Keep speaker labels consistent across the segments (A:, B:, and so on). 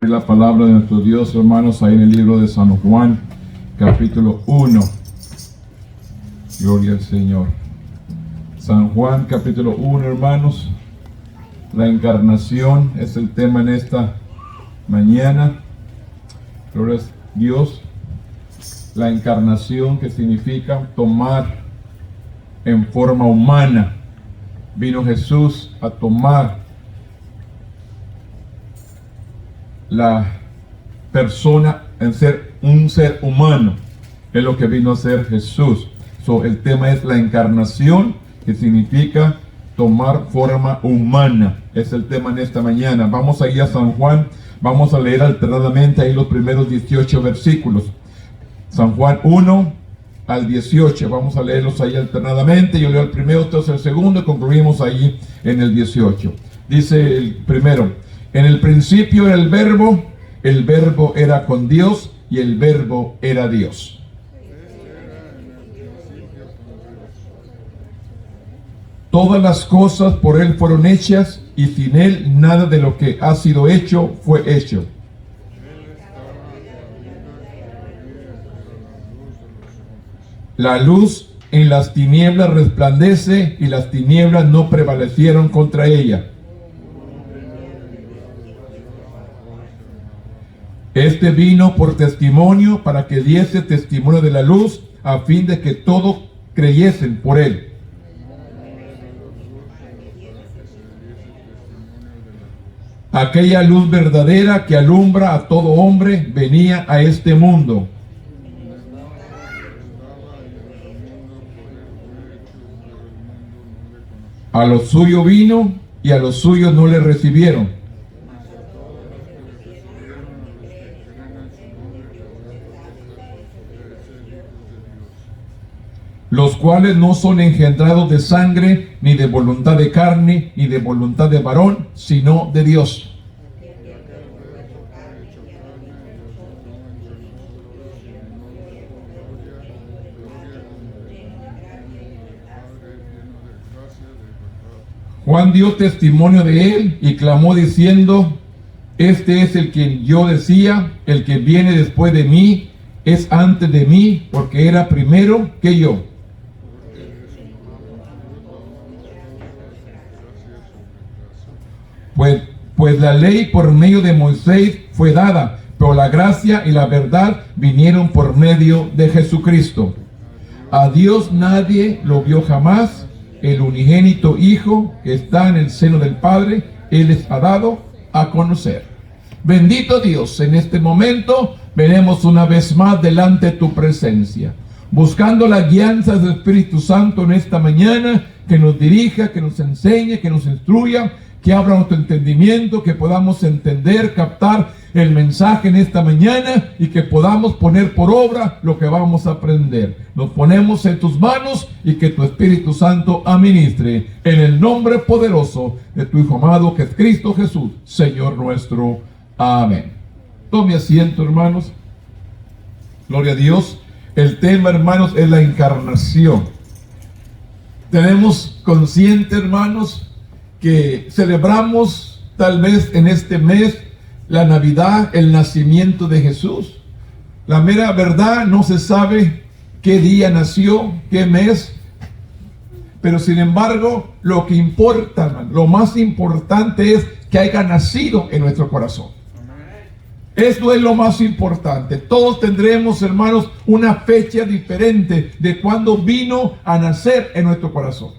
A: La palabra de nuestro Dios, hermanos, ahí en el libro de San Juan, capítulo 1. Gloria al Señor. San Juan, capítulo 1, hermanos. La encarnación es el tema en esta mañana. Gloria a Dios. La encarnación, que significa tomar en forma humana. Vino Jesús a tomar la persona en ser un ser humano. Es lo que vino a ser Jesús. El tema es la encarnación, que significa tomar forma humana. Es el tema en esta mañana. Vamos a ir a San Juan. Vamos a leer alternadamente ahí los primeros 18 versículos. San Juan 1 al 18. Vamos a leerlos ahí alternadamente. Yo leo el primero, entonces el segundo, y concluimos ahí en el 18. Dice el primero: en el principio era el verbo era con Dios, y el verbo era Dios. Todas las cosas por Él fueron hechas, y sin Él nada de lo que ha sido hecho fue hecho. La luz en las tinieblas resplandece, y las tinieblas no prevalecieron contra ella. Este vino por testimonio, para que diese testimonio de la luz, a fin de que todos creyesen por Él. Aquella luz verdadera que alumbra a todo hombre venía a este mundo. A lo suyo vino, y a los suyos no le recibieron. Los cuales no son engendrados de sangre, ni de voluntad de carne, ni de voluntad de varón, sino de Dios. Juan dio testimonio de él y clamó diciendo: este es el que yo decía, el que viene después de mí es antes de mí, porque era primero que yo. Pues la ley por medio de Moisés fue dada, pero la gracia y la verdad vinieron por medio de Jesucristo. A Dios nadie lo vio jamás. El unigénito Hijo que está en el seno del Padre, Él les ha dado a conocer. Bendito Dios, en este momento venimos una vez más delante de tu presencia, buscando la guianza del Espíritu Santo en esta mañana, que nos dirija, que nos enseñe, que nos instruya, que abra nuestro entendimiento, que podamos entender, captar el mensaje en esta mañana, y que podamos poner por obra lo que vamos a aprender. Nos ponemos en tus manos, y que tu Espíritu Santo administre en el nombre poderoso de tu Hijo amado, que es Cristo Jesús, Señor nuestro. Amén. Tome asiento, hermanos. Gloria a Dios. El tema, hermanos, es la encarnación. Tenemos consciente, hermanos, que celebramos tal vez en este mes la Navidad, el nacimiento de Jesús. La mera verdad, no se sabe qué día nació, qué mes, pero sin embargo lo que importa, hermano, lo más importante es que haya nacido en nuestro corazón. Esto es lo más importante. Todos tendremos, hermanos, una fecha diferente de cuando vino a nacer en nuestro corazón.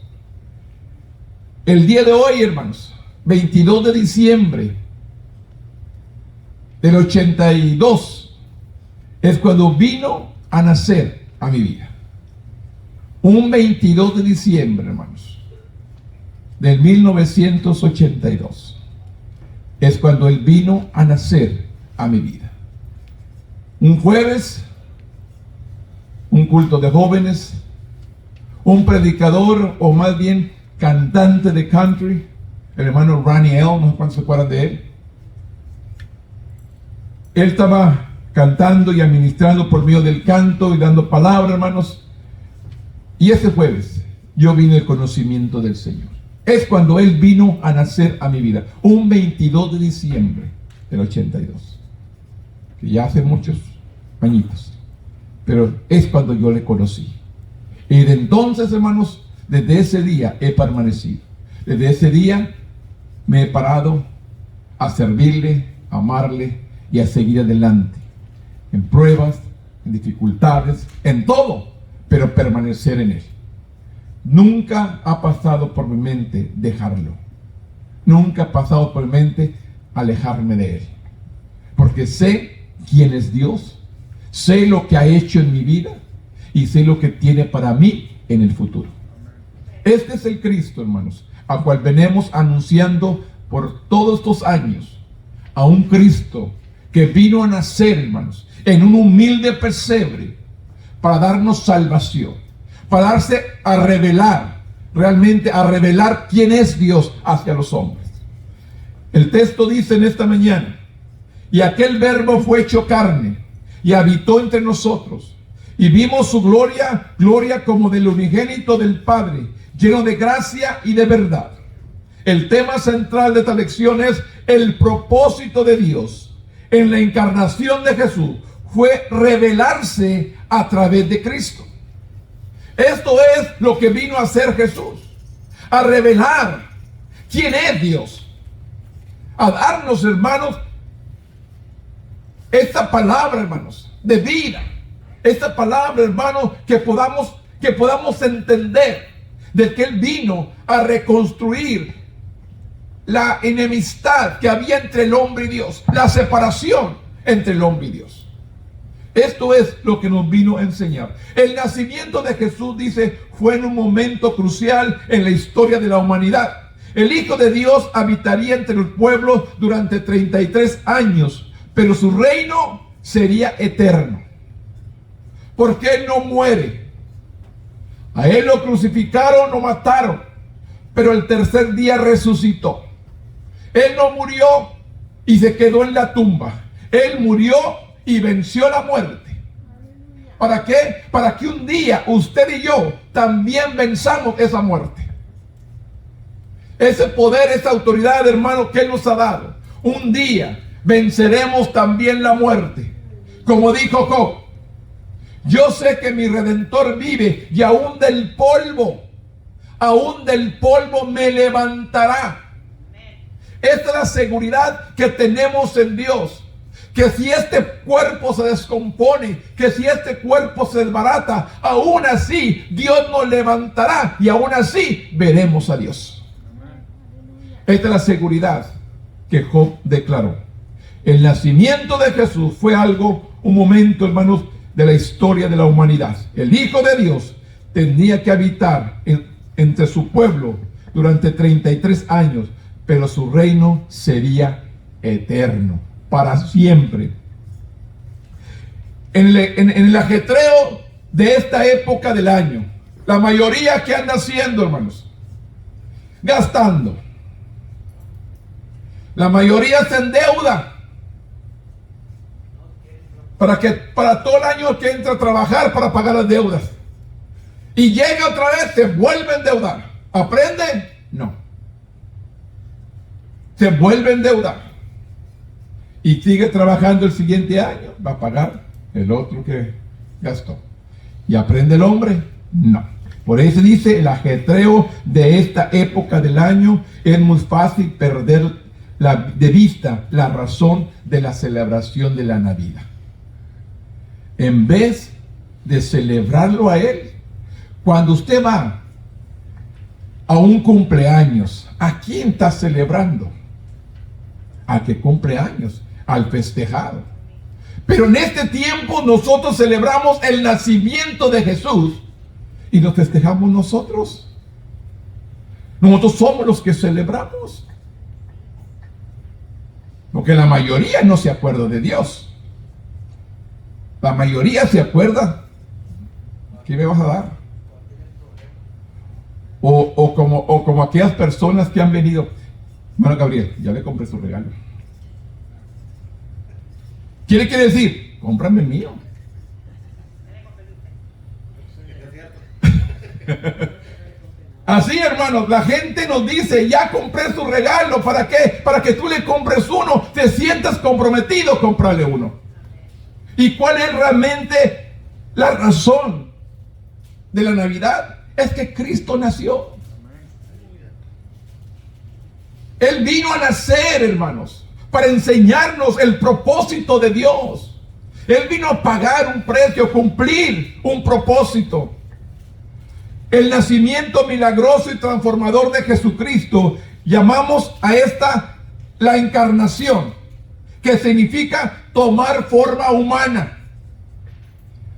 A: El día de hoy, hermanos, 22 de diciembre del 82, es cuando vino a nacer a mi vida. Un 22 de diciembre, hermanos, del 1982, es cuando Él vino a nacer a mi vida. Un jueves, un culto de jóvenes, un predicador, o más bien cantante de country, el hermano Ronnie L., no sé cuántos se acuerdan de él. Él estaba cantando y administrando por medio del canto y dando palabra, hermanos. Y ese jueves yo vine al conocimiento del Señor. Es cuando Él vino a nacer a mi vida, un 22 de diciembre del 82, que ya hace muchos añitos, pero es cuando yo le conocí. Y de entonces, hermanos, desde ese día he permanecido. Desde ese día me he parado a servirle, a amarle y a seguir adelante. En pruebas, en dificultades, en todo, pero permanecer en él. Nunca ha pasado por mi mente dejarlo. Nunca ha pasado por mi mente alejarme de él. Porque sé quién es Dios, sé lo que ha hecho en mi vida y sé lo que tiene para mí en el futuro. Este es el Cristo, hermanos, a cual venimos anunciando por todos estos años. A un Cristo que vino a nacer, hermanos, en un humilde pesebre para darnos salvación, para darse a revelar, realmente a revelar quién es Dios hacia los hombres. El texto dice en esta mañana: y aquel verbo fue hecho carne y habitó entre nosotros, y vimos su gloria, gloria como del unigénito del Padre, lleno de gracia y de verdad. El tema central de esta lección es el propósito de Dios en la encarnación de Jesús fue revelarse a través de Cristo. Esto es lo que vino a hacer Jesús, a revelar quién es Dios, a darnos, hermanos, esta palabra, hermanos, de vida, esta palabra, hermanos, que podamos entender de que Él vino a reconstruir la enemistad que había entre el hombre y Dios, la separación entre el hombre y Dios. Esto es lo que nos vino a enseñar. El nacimiento de Jesús, dice, fue en un momento crucial en la historia de la humanidad. El Hijo de Dios habitaría entre el pueblo durante 33 años, pero su reino sería eterno, porque Él no muere. A Él lo crucificaron, lo mataron, pero el tercer día resucitó. Él no murió y se quedó en la tumba. Él murió y venció la muerte. ¿Para qué? Para que un día usted y yo también venzamos esa muerte. Ese poder, esa autoridad, hermano, que Él nos ha dado. Un día venceremos también la muerte. Como dijo Job: yo sé que mi Redentor vive y aún del polvo me levantará. Esta es la seguridad que tenemos en Dios. Que si este cuerpo se descompone, que si este cuerpo se desbarata, aún así Dios nos levantará y aún así veremos a Dios. Esta es la seguridad que Job declaró. El nacimiento de Jesús fue un momento, hermanos, de la historia de la humanidad. El Hijo de Dios tenía que habitar entre su pueblo durante 33 años, pero su reino sería eterno, para siempre. En el ajetreo de esta época del año, la mayoría que anda haciendo, hermanos, gastando. La mayoría se endeuda para todo el año que entra a trabajar para pagar las deudas. Y llega otra vez, se vuelve a endeudar. ¿Aprende? No. Se vuelve a endeudar. Y sigue trabajando el siguiente año, va a pagar el otro que gastó. ¿Y aprende el hombre? No. Por eso dice, el ajetreo de esta época del año es muy fácil perder de vista la razón de la celebración de la Navidad. En vez de celebrarlo a Él, cuando usted va a un cumpleaños, ¿a quién está celebrando? Al que cumple años, al festejado. Pero en este tiempo nosotros celebramos el nacimiento de Jesús y nos festejamos nosotros. Nosotros somos los que celebramos. Porque la mayoría no se acuerda de Dios. La mayoría se acuerda. ¿Qué me vas a dar? O como aquellas personas que han venido. Hermano Gabriel, ya le compré su regalo. ¿Quiere decir? Cómprame el mío. Así, hermano. hermanos, la gente nos dice, ya compré su regalo. ¿Para qué? Para que tú le compres uno, te sientas comprometido, comprarle uno. ¿Y cuál es realmente la razón de la Navidad? Es que Cristo nació. Él vino a nacer, hermanos, para enseñarnos el propósito de Dios. Él vino a pagar un precio, cumplir un propósito. El nacimiento milagroso y transformador de Jesucristo, llamamos a esta la encarnación, que significa tomar forma humana.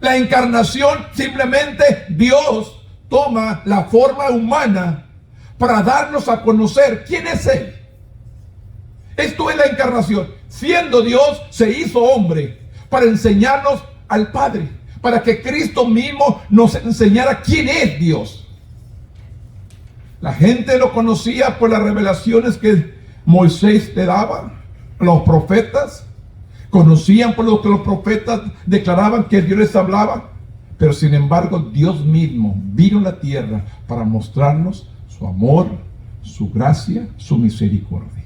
A: La encarnación, simplemente Dios toma la forma humana para darnos a conocer quién es Él. Esto es la encarnación. Siendo Dios, se hizo hombre para enseñarnos al Padre, para que Cristo mismo nos enseñara quién es Dios. La gente lo conocía por las revelaciones que Moisés le daba, los profetas conocían por lo que los profetas declaraban que Dios les hablaba, pero sin embargo Dios mismo vino a la tierra para mostrarnos su amor, su gracia, su misericordia.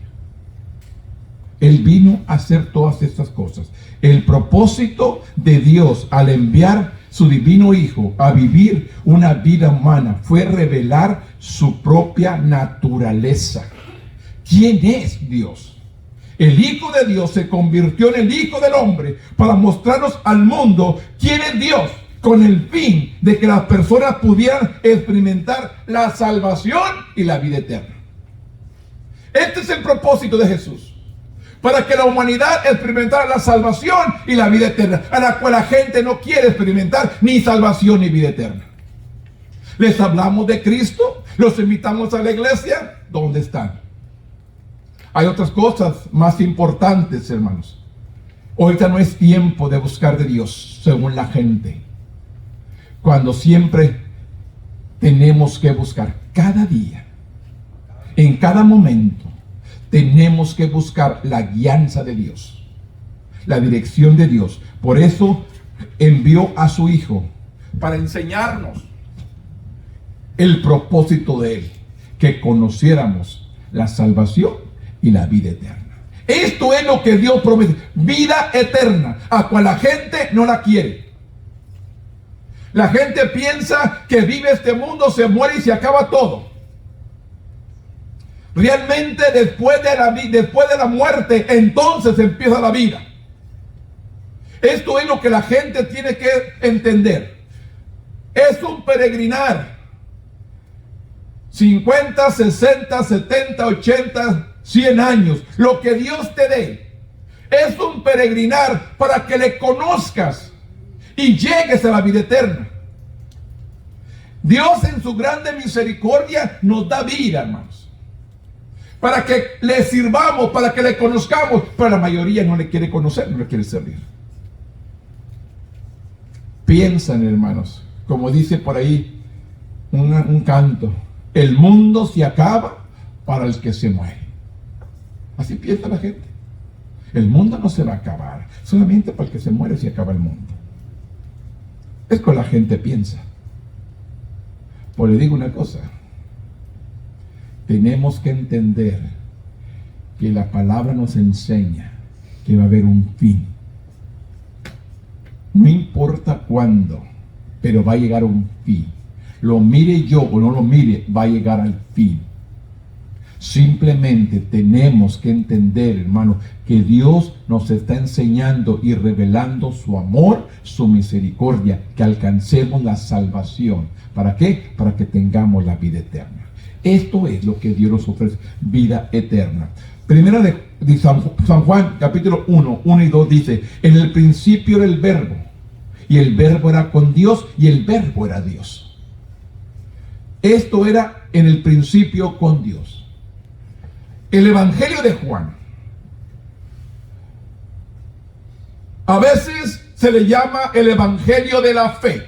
A: Él vino a hacer todas estas cosas. El propósito de Dios al enviar su divino Hijo a vivir una vida humana fue revelar su propia naturaleza. ¿Quién es Dios? El Hijo de Dios se convirtió en el Hijo del Hombre para mostrarnos al mundo quién es Dios, con el fin de que las personas pudieran experimentar la salvación y la vida eterna. Este es el propósito de Jesús, para que la humanidad experimentara la salvación y la vida eterna, a la cual la gente no quiere experimentar ni salvación ni vida eterna. Les hablamos de Cristo, los invitamos a la iglesia. ¿Dónde están? Hay otras cosas más importantes, hermanos. Ahorita no es tiempo de buscar de Dios según la gente, cuando siempre tenemos que buscar cada día, en cada momento. Tenemos que buscar la guianza de Dios, la dirección de Dios. Por eso envió a su Hijo para enseñarnos el propósito de Él, que conociéramos la salvación y la vida eterna. Esto es lo que Dios promete, vida eterna, a cual la gente no la quiere. La gente piensa que vive este mundo, se muere y se acaba todo. Realmente después de la muerte, entonces empieza la vida. Esto es lo que la gente tiene que entender. Es un peregrinar. 50, 60, 70, 80, 100 años. Lo que Dios te dé. Es un peregrinar para que le conozcas y llegues a la vida eterna. Dios en su grande misericordia nos da vida, hermanos, para que le sirvamos, para que le conozcamos, pero la mayoría no le quiere conocer, no le quiere servir. Piensan, hermanos, como dice por ahí un canto, el mundo se acaba para el que se muere. Así piensa la gente. El mundo no se va a acabar, solamente para el que se muere se acaba el mundo. Es como la gente piensa. Pues le digo una cosa. Tenemos que entender que la palabra nos enseña que va a haber un fin. No importa cuándo, pero va a llegar un fin. Lo mire yo o no lo mire, va a llegar al fin. Simplemente tenemos que entender, hermano, que Dios nos está enseñando y revelando su amor, su misericordia, que alcancemos la salvación. ¿Para qué? Para que tengamos la vida eterna. Esto es lo que Dios nos ofrece, vida eterna. Primera de San Juan, capítulo 1 y 2 dice, en el principio era el verbo, y el verbo era con Dios, y el verbo era Dios. Esto era en el principio con Dios. El Evangelio de Juan, a veces se le llama el Evangelio de la fe.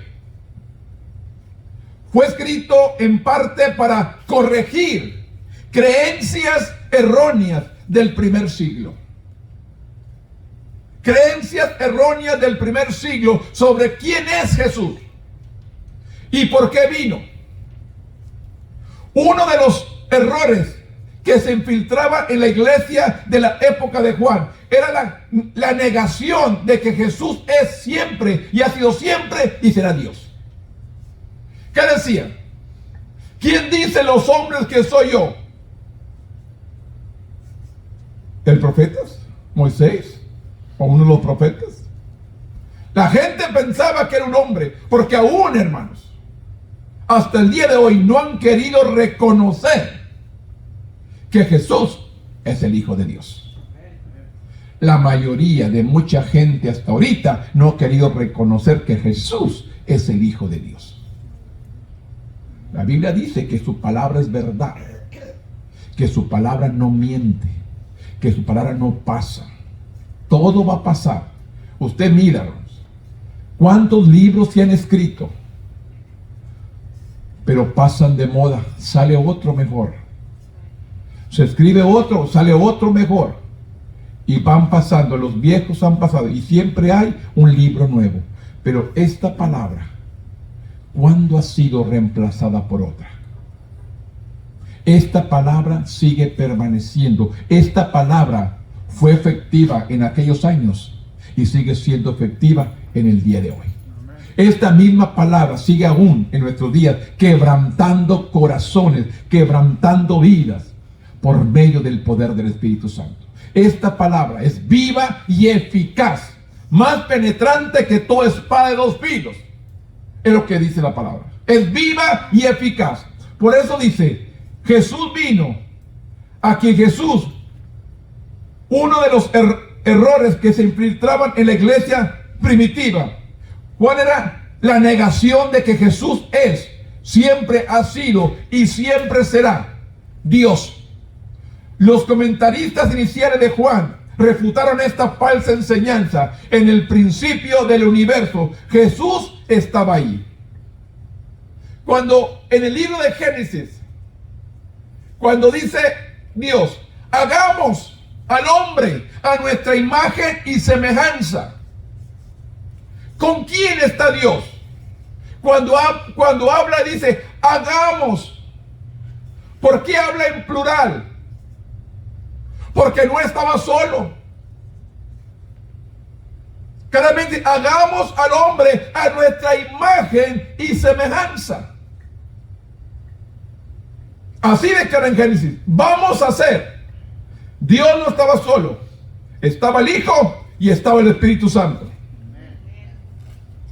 A: Fue escrito en parte para corregir creencias erróneas del primer siglo. Creencias erróneas del primer siglo sobre quién es Jesús y por qué vino. Uno de los errores que se infiltraba en la iglesia de la época de Juan era la negación de que Jesús es siempre y ha sido siempre y será Dios. ¿Qué decían? ¿Quién dice los hombres que soy yo? ¿El profeta? ¿Moisés? ¿O uno de los profetas? La gente pensaba que era un hombre, porque aún, hermanos, hasta el día de hoy no han querido reconocer que Jesús es el Hijo de Dios. La mayoría de mucha gente hasta ahorita no ha querido reconocer que Jesús es el Hijo de Dios. La Biblia dice que su palabra es verdad, que su palabra no miente, que su palabra no pasa. Todo va a pasar. Usted mira, ¿cuántos libros se han escrito? Pero pasan de moda, sale otro mejor. Se escribe otro, sale otro mejor. Y van pasando, los viejos han pasado, y siempre hay un libro nuevo. Pero esta palabra, ¿cuándo ha sido reemplazada por otra? Esta palabra sigue permaneciendo. Esta palabra fue efectiva en aquellos años y sigue siendo efectiva en el día de hoy. Esta misma palabra sigue aún en nuestros días, quebrantando corazones, quebrantando vidas por medio del poder del Espíritu Santo. Esta palabra es viva y eficaz, más penetrante que toda espada de dos filos. Es lo que dice la palabra. Es viva y eficaz. Por eso dice, Jesús vino. Aquí Jesús, uno de los errores que se infiltraban en la iglesia primitiva, ¿cuál era? La negación de que Jesús es, siempre ha sido y siempre será Dios. Los comentaristas iniciales de Juan refutaron esta falsa enseñanza. En el principio del universo, Jesús estaba ahí. Cuando en el libro de Génesis, cuando dice Dios, hagamos al hombre a nuestra imagen y semejanza. ¿Con quién está Dios? Cuando habla dice, hagamos. ¿Por qué habla en plural? Porque no estaba solo. Claramente, hagamos al hombre a nuestra imagen y semejanza. Así declara en Génesis, vamos a hacer. Dios no estaba solo. Estaba el Hijo y estaba el Espíritu Santo.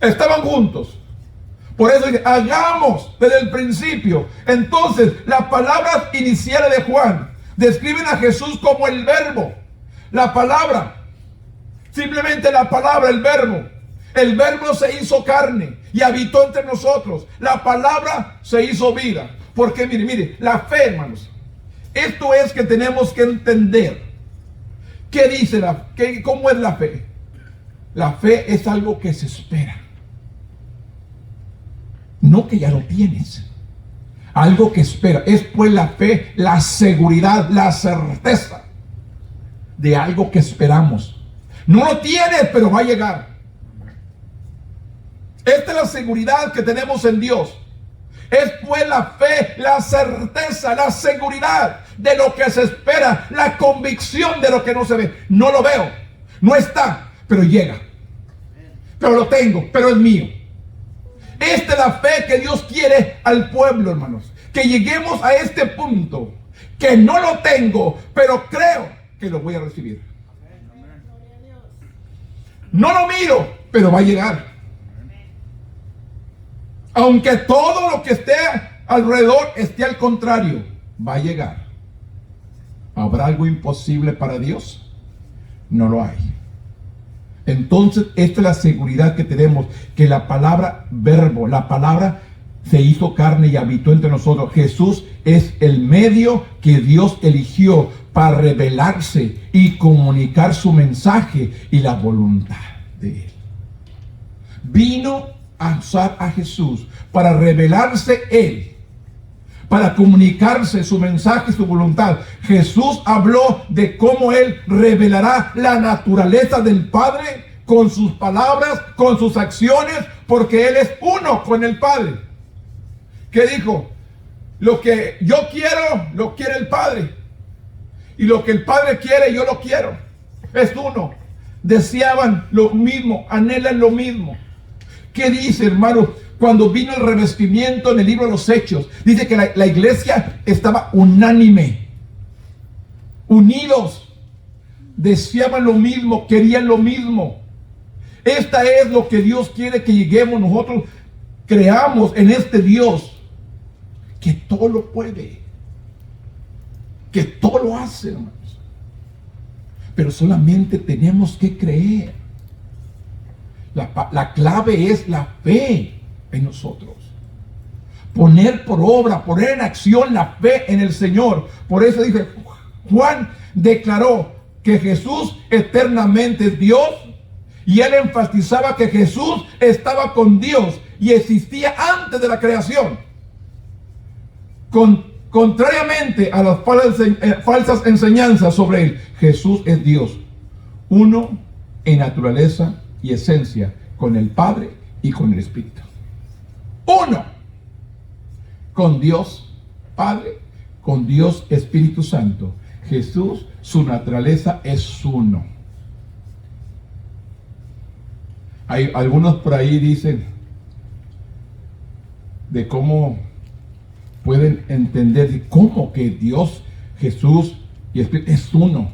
A: Estaban juntos. Por eso dice, hagamos desde el principio. Entonces, las palabras iniciales de Juan describen a Jesús como el verbo. La palabra, simplemente la palabra, el verbo. El verbo se hizo carne y habitó entre nosotros. La palabra se hizo vida. Porque mire, la fe, hermanos. Esto es que tenemos que entender. ¿Qué dice cómo es la fe? La fe es algo que se espera. No que ya lo tienes. Algo que espera. Es pues la fe, la seguridad, la certeza de algo que esperamos. No lo tienes, pero va a llegar. Esta es la seguridad que tenemos en Dios. Es pues la fe, la certeza, la seguridad de lo que se espera, la convicción de lo que no se ve. No lo veo, no está, pero llega. Pero lo tengo, pero es mío. Esta es la fe que Dios quiere al pueblo, hermanos. Que lleguemos a este punto, que no lo tengo, pero creo que lo voy a recibir. No lo miro, pero va a llegar. Aunque todo lo que esté alrededor esté al contrario, va a llegar. ¿Habrá algo imposible para Dios? No lo hay. Entonces, esta es la seguridad que tenemos, que la palabra verbo, la palabra se hizo carne y habitó entre nosotros. Jesús es el medio que Dios eligió para revelarse y comunicar su mensaje y la voluntad de Él. Vino a usar a Jesús para revelarse Él, para comunicarse su mensaje y su voluntad. Jesús habló de cómo Él revelará la naturaleza del Padre con sus palabras, con sus acciones, porque Él es uno con el Padre. ¿Qué dijo? Lo que yo quiero, lo quiere el Padre. Y lo que el Padre quiere, yo lo quiero. Es uno. Deseaban lo mismo, anhelan lo mismo. ¿Qué dice, hermano? Cuando vino el revestimiento en el libro de los Hechos, dice que la iglesia estaba unánime, unidos, deseaban lo mismo, querían lo mismo. Esta es lo que Dios quiere que lleguemos nosotros, creamos en este Dios, que todo lo puede, que todo lo hace, hermanos. Pero solamente tenemos que creer. La clave es la fe en nosotros. Poner por obra, poner en acción la fe en el Señor. Por eso dice, Juan declaró que Jesús eternamente es Dios. Y él enfatizaba que Jesús estaba con Dios y existía antes de la creación. Contrariamente a las falsas enseñanzas sobre él, Jesús es Dios, uno en naturaleza y esencia, con el Padre y con el Espíritu. Uno con Dios Padre, con Dios Espíritu Santo. Jesús, su naturaleza es uno. Hay algunos por ahí dicen de cómo pueden entender de cómo que Dios, Jesús y Espíritu es uno,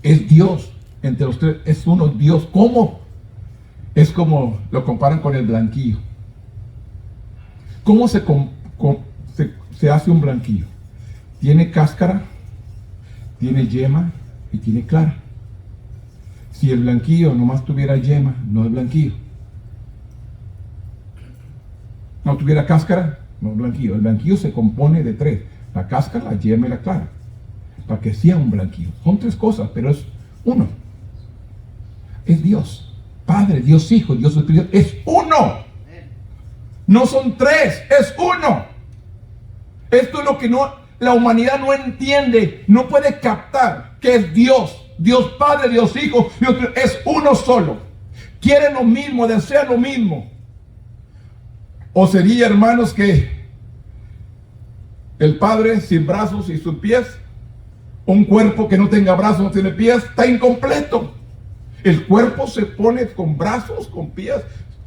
A: es Dios, entre los tres es uno, Dios. ¿Cómo? Es como lo comparan con el blanquillo. ¿Cómo se hace un blanquillo? Tiene cáscara, tiene yema y tiene clara. Si el blanquillo nomás tuviera yema, no es blanquillo. No tuviera cáscara, no es blanquillo. El blanquillo se compone de tres: la cáscara, la yema y la clara, para que sea un blanquillo. Son tres cosas, pero es uno. Es Dios Padre, Dios Hijo, Dios Espíritu. Es uno. No son tres, es uno. Esto es lo que la humanidad no entiende, no puede captar, que es Dios. Dios Padre, Dios Hijo, Dios es uno solo. Quieren lo mismo, desean lo mismo. O sería, hermanos, que el Padre sin brazos y sus pies, un cuerpo que no tenga brazos, no tiene pies, está incompleto. El cuerpo se pone con brazos, con pies,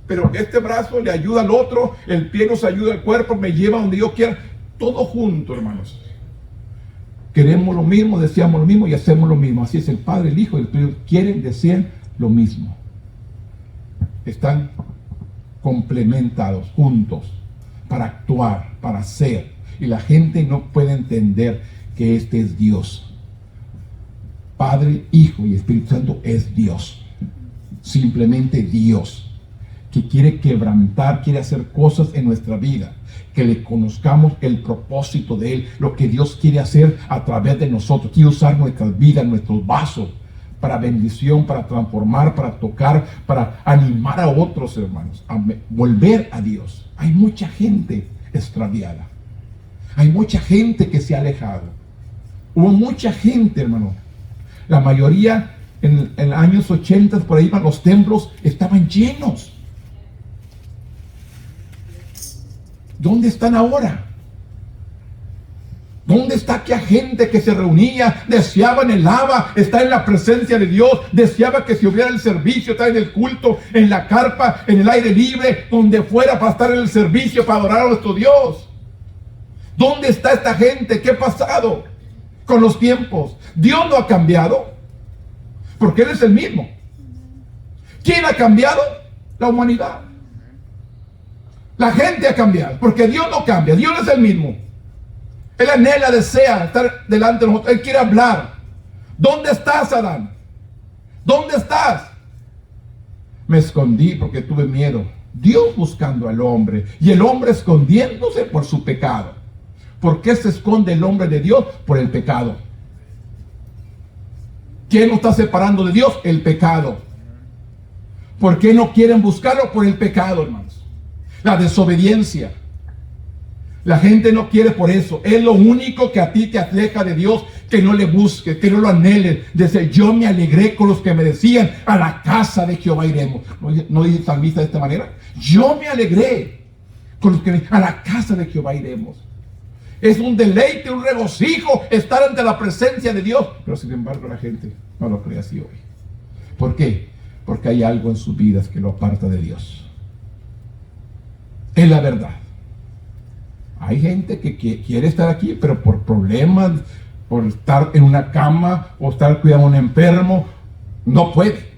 A: pero este brazo le ayuda al otro, el pie nos ayuda al cuerpo, me lleva donde yo quiera. Todo junto, hermanos. Queremos lo mismo, deseamos lo mismo y hacemos lo mismo. Así es el Padre, el Hijo y el Espíritu. Quieren, desean lo mismo. Están complementados, juntos, para actuar, para hacer. Y la gente no puede entender que este es Dios. Padre, Hijo y Espíritu Santo es Dios. Simplemente Dios. Que quiere quebrantar, quiere hacer cosas en nuestra vida. Que le conozcamos el propósito de Él, lo que Dios quiere hacer a través de nosotros. Quiere usar nuestras vidas, nuestros vasos, para bendición, para transformar, para tocar, para animar a otros hermanos, a volver a Dios. Hay mucha gente extraviada. Hay mucha gente que se ha alejado. Hubo mucha gente, hermano. La mayoría en los años 80, por ahí, los templos estaban llenos. ¿Dónde están ahora? ¿Dónde está aquella gente que se reunía, deseaba, anhelaba estar en la presencia de Dios, deseaba que se hubiera el servicio, estar en el culto, en la carpa, en el aire libre, donde fuera para estar en el servicio, para adorar a nuestro Dios? ¿Dónde está esta gente? ¿Qué ha pasado con los tiempos? Dios no ha cambiado, porque Él es el mismo. ¿Quién ha cambiado? La humanidad. La gente ha cambiado, porque Dios no cambia. Dios es el mismo. Él anhela, desea estar delante de nosotros. Él quiere hablar. ¿Dónde estás, Adán? ¿Dónde estás? Me escondí porque tuve miedo. Dios buscando al hombre y el hombre escondiéndose por su pecado. ¿Por qué se esconde el hombre de Dios? Por el pecado. ¿Quién nos está separando de Dios? El pecado. ¿Por qué no quieren buscarlo? Por el pecado, hermanos. La desobediencia. La gente no quiere por eso. Es lo único que a ti te aleja de Dios, que no le busques, que no lo anheles. Dice, yo me alegré con los que me decían, a la casa de Jehová iremos. ¿No dice el salmista de esta manera? Yo me alegré con los que me decían, a la casa de Jehová iremos. Es un deleite, un regocijo estar ante la presencia de Dios. Pero sin embargo la gente no lo cree así hoy. ¿Por qué? Porque hay algo en sus vidas que lo aparta de Dios. Es la verdad. Hay gente que quiere estar aquí, pero por problemas, por estar en una cama o estar cuidando a un enfermo, no puede.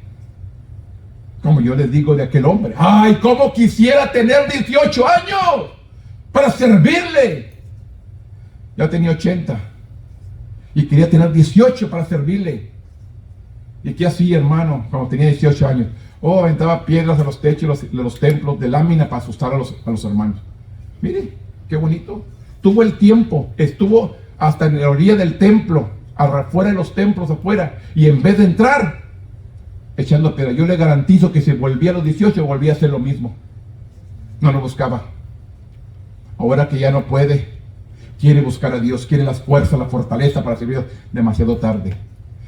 A: Como yo les digo de aquel hombre: ¡ay, cómo quisiera tener 18 años para servirle! Ya tenía 80 y quería tener 18 para servirle. ¿Y qué hacía, hermano, cuando tenía 18 años? Aventaba piedras de los techos de los templos de lámina para asustar a los hermanos. Mire, qué bonito. Tuvo el tiempo, estuvo hasta en la orilla del templo, afuera de los templos afuera, y en vez de entrar, echando piedra. Yo le garantizo que si volvía a los 18, volvía a hacer lo mismo. No lo buscaba. Ahora que ya no puede, quiere buscar a Dios, quiere las fuerzas, la fortaleza para servir. Demasiado tarde.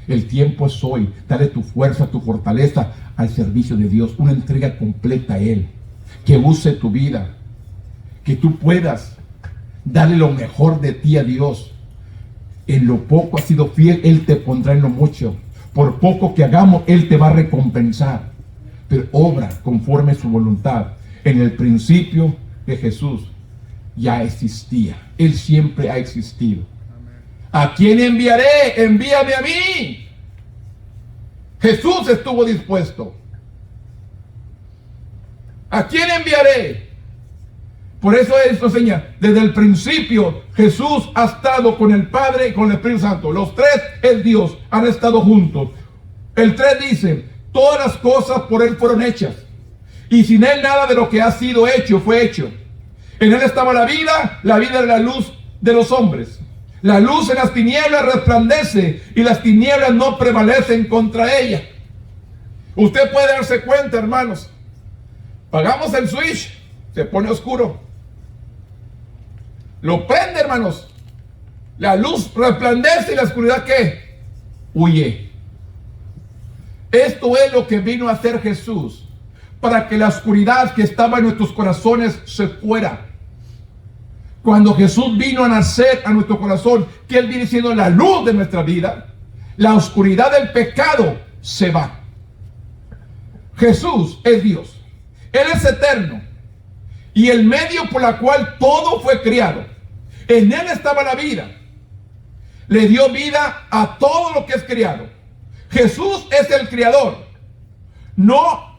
A: El tiempo es hoy. Dale tu fuerza, tu fortaleza al servicio de Dios. Una entrega completa a Él. Que use tu vida. Que tú puedas darle lo mejor de ti a Dios. En lo poco has sido fiel, Él te pondrá en lo mucho. Por poco que hagamos, Él te va a recompensar. Pero obra conforme a su voluntad. En el principio de Jesús ya existía. Él siempre ha existido. ¿A quién enviaré? Envíame a mí. Jesús estuvo dispuesto. ¿A quién enviaré? Por eso esto enseña, desde el principio Jesús ha estado con el Padre y con el Espíritu Santo. Los tres, el Dios, han estado juntos. El 3 dice: todas las cosas por Él fueron hechas, y sin Él nada de lo que ha sido hecho fue hecho. En Él estaba la vida era la luz de los hombres. La luz en las tinieblas resplandece, y las tinieblas no prevalecen contra ella. Usted puede darse cuenta, hermanos. Pagamos el switch, se pone oscuro. Lo prende, hermanos. La luz resplandece, y la oscuridad, ¿qué? Huye. Esto es lo que vino a hacer Jesús, para que la oscuridad que estaba en nuestros corazones se fuera. Cuando Jesús vino a nacer a nuestro corazón, que Él viene siendo la luz de nuestra vida, la oscuridad del pecado se va. Jesús es Dios. Él es eterno. Y el medio por el cual todo fue creado. En Él estaba la vida. Le dio vida a todo lo que es creado. Jesús es el creador. No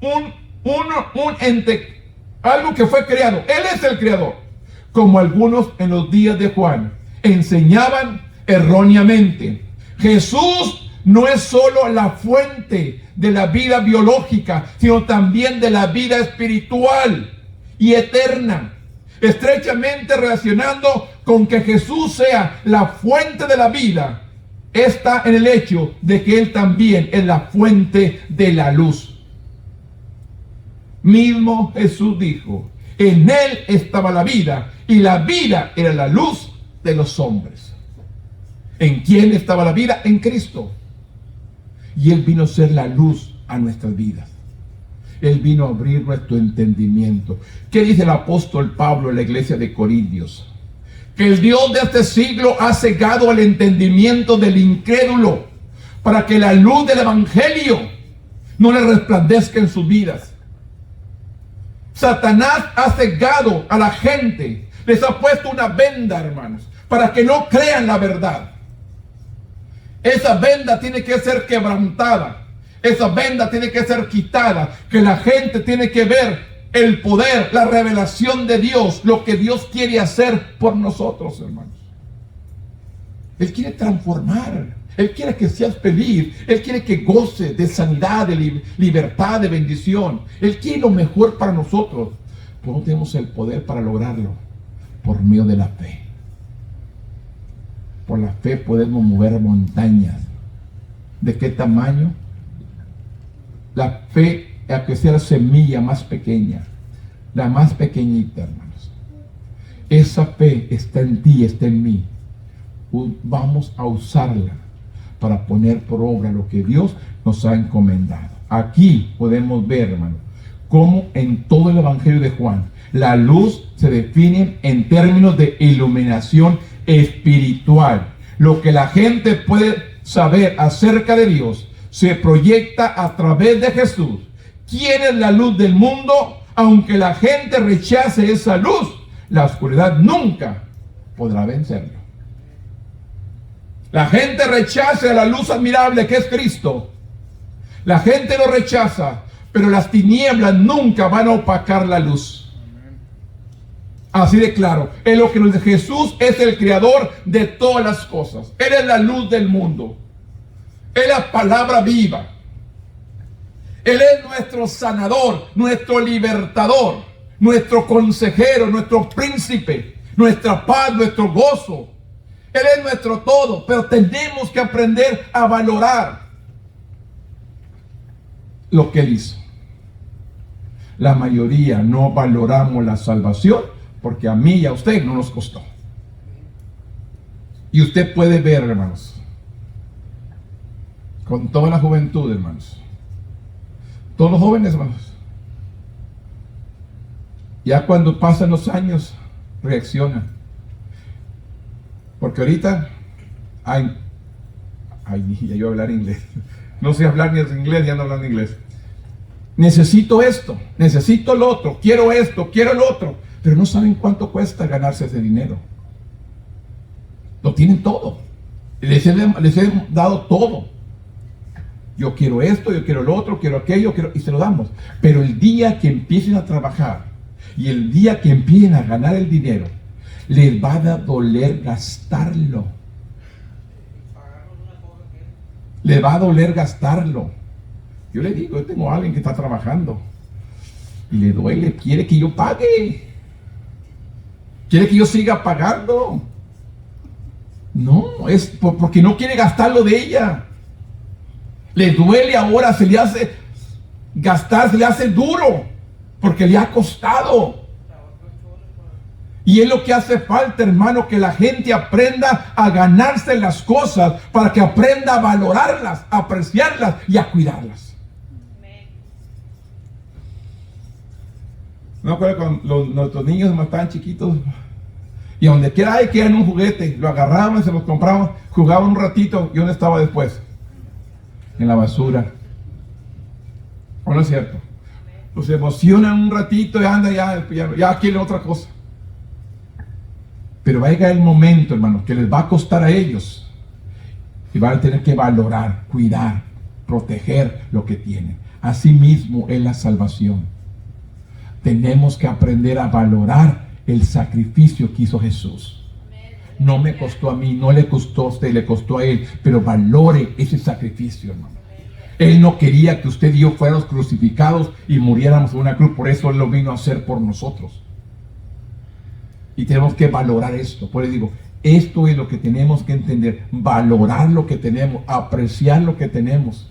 A: un ente, algo que fue creado. Él es el creador. Como algunos en los días de Juan enseñaban erróneamente. Jesús no es solo la fuente de la vida biológica, sino también de la vida espiritual y eterna. Estrechamente relacionando con que Jesús sea la fuente de la vida, está en el hecho de que Él también es la fuente de la luz. Mismo Jesús dijo: en Él estaba la vida, y la vida era la luz de los hombres. ¿En quién estaba la vida? En Cristo. Y Él vino a ser la luz a nuestras vidas. Él vino a abrir nuestro entendimiento. ¿Qué dice el apóstol Pablo en la iglesia de Corintios? Que el Dios de este siglo ha cegado el entendimiento del incrédulo, para que la luz del evangelio no le resplandezca en sus vidas. Satanás ha cegado a la gente, les ha puesto una venda, hermanos, para que no crean la verdad. Esa venda tiene que ser quebrantada. Esa venda tiene que ser quitada. Que la gente tiene que ver el poder, la revelación de Dios, lo que Dios quiere hacer por nosotros, hermanos. Él quiere transformar. Él quiere que seas feliz. Él quiere que goces de sanidad, de libertad, de bendición. Él quiere lo mejor para nosotros. Pero no tenemos el poder para lograrlo por medio de la fe. Por la fe podemos mover montañas. ¿De qué tamaño? La fe, a que sea la semilla más pequeña, la más pequeñita, hermanos. Esa fe está en ti, está en mí. Vamos a usarla para poner por obra lo que Dios nos ha encomendado. Aquí podemos ver, hermano, como en todo el Evangelio de Juan, la luz se define en términos de iluminación espiritual. Lo que la gente puede saber acerca de Dios se proyecta a través de Jesús. ¿Quién es la luz del mundo? Aunque la gente rechace esa luz, la oscuridad nunca podrá vencerlo. La gente rechaza la luz admirable que es Cristo. La gente lo rechaza, pero las tinieblas nunca van a opacar la luz. Así de claro, es lo que nos dice. Jesús es el creador de todas las cosas. Él es la luz del mundo. Él es la palabra viva. Él es nuestro sanador, nuestro libertador, nuestro consejero, nuestro príncipe, nuestra paz, nuestro gozo. Él es nuestro todo, pero tenemos que aprender a valorar lo que Él hizo. La mayoría no valoramos la salvación porque a mí y a usted no nos costó. Y usted puede ver, hermanos, con toda la juventud, hermanos, todos los jóvenes, hermanos, ya cuando pasan los años reaccionan. Porque ahorita ya yo hablar inglés. No sé hablar ni inglés, ya no hablan inglés. Necesito esto, necesito lo otro, quiero esto, quiero lo otro. Pero no saben cuánto cuesta ganarse ese dinero. Lo tienen todo. Les he dado todo. Yo quiero esto, yo quiero lo otro, quiero aquello, y se lo damos. Pero el día que empiecen a trabajar y el día que empiecen a ganar el dinero, les va a doler gastarlo. Les va a doler gastarlo. Yo le digo, yo tengo a alguien que está trabajando y le duele, quiere que yo pague, quiere que yo siga pagando. No, es porque no quiere gastarlo de ella. Le duele ahora, se le hace gastar, se le hace duro, porque le ha costado. Y es lo que hace falta, hermano, que la gente aprenda a ganarse las cosas para que aprenda a valorarlas, a apreciarlas y a cuidarlas. No me acuerdo cuando nuestros niños estaban chiquitos y donde quiera hay que eran un juguete, lo agarraban, se los compraban, jugaban un ratito. ¿Y dónde estaba después? En la basura. ¿O no es cierto? Pues se emocionan un ratito y anda ya quieren otra cosa. Pero va a llegar el momento, hermanos, que les va a costar a ellos y van a tener que valorar, cuidar, proteger lo que tienen. Así mismo es la salvación. Tenemos que aprender a valorar el sacrificio que hizo Jesús. No me costó a mí, no le costó a usted, le costó a Él, pero valore ese sacrificio, hermano. Él no quería que usted y yo fuéramos crucificados y muriéramos en una cruz, por eso Él lo vino a hacer por nosotros. Y tenemos que valorar esto. Por eso digo, esto es lo que tenemos que entender, valorar lo que tenemos, apreciar lo que tenemos.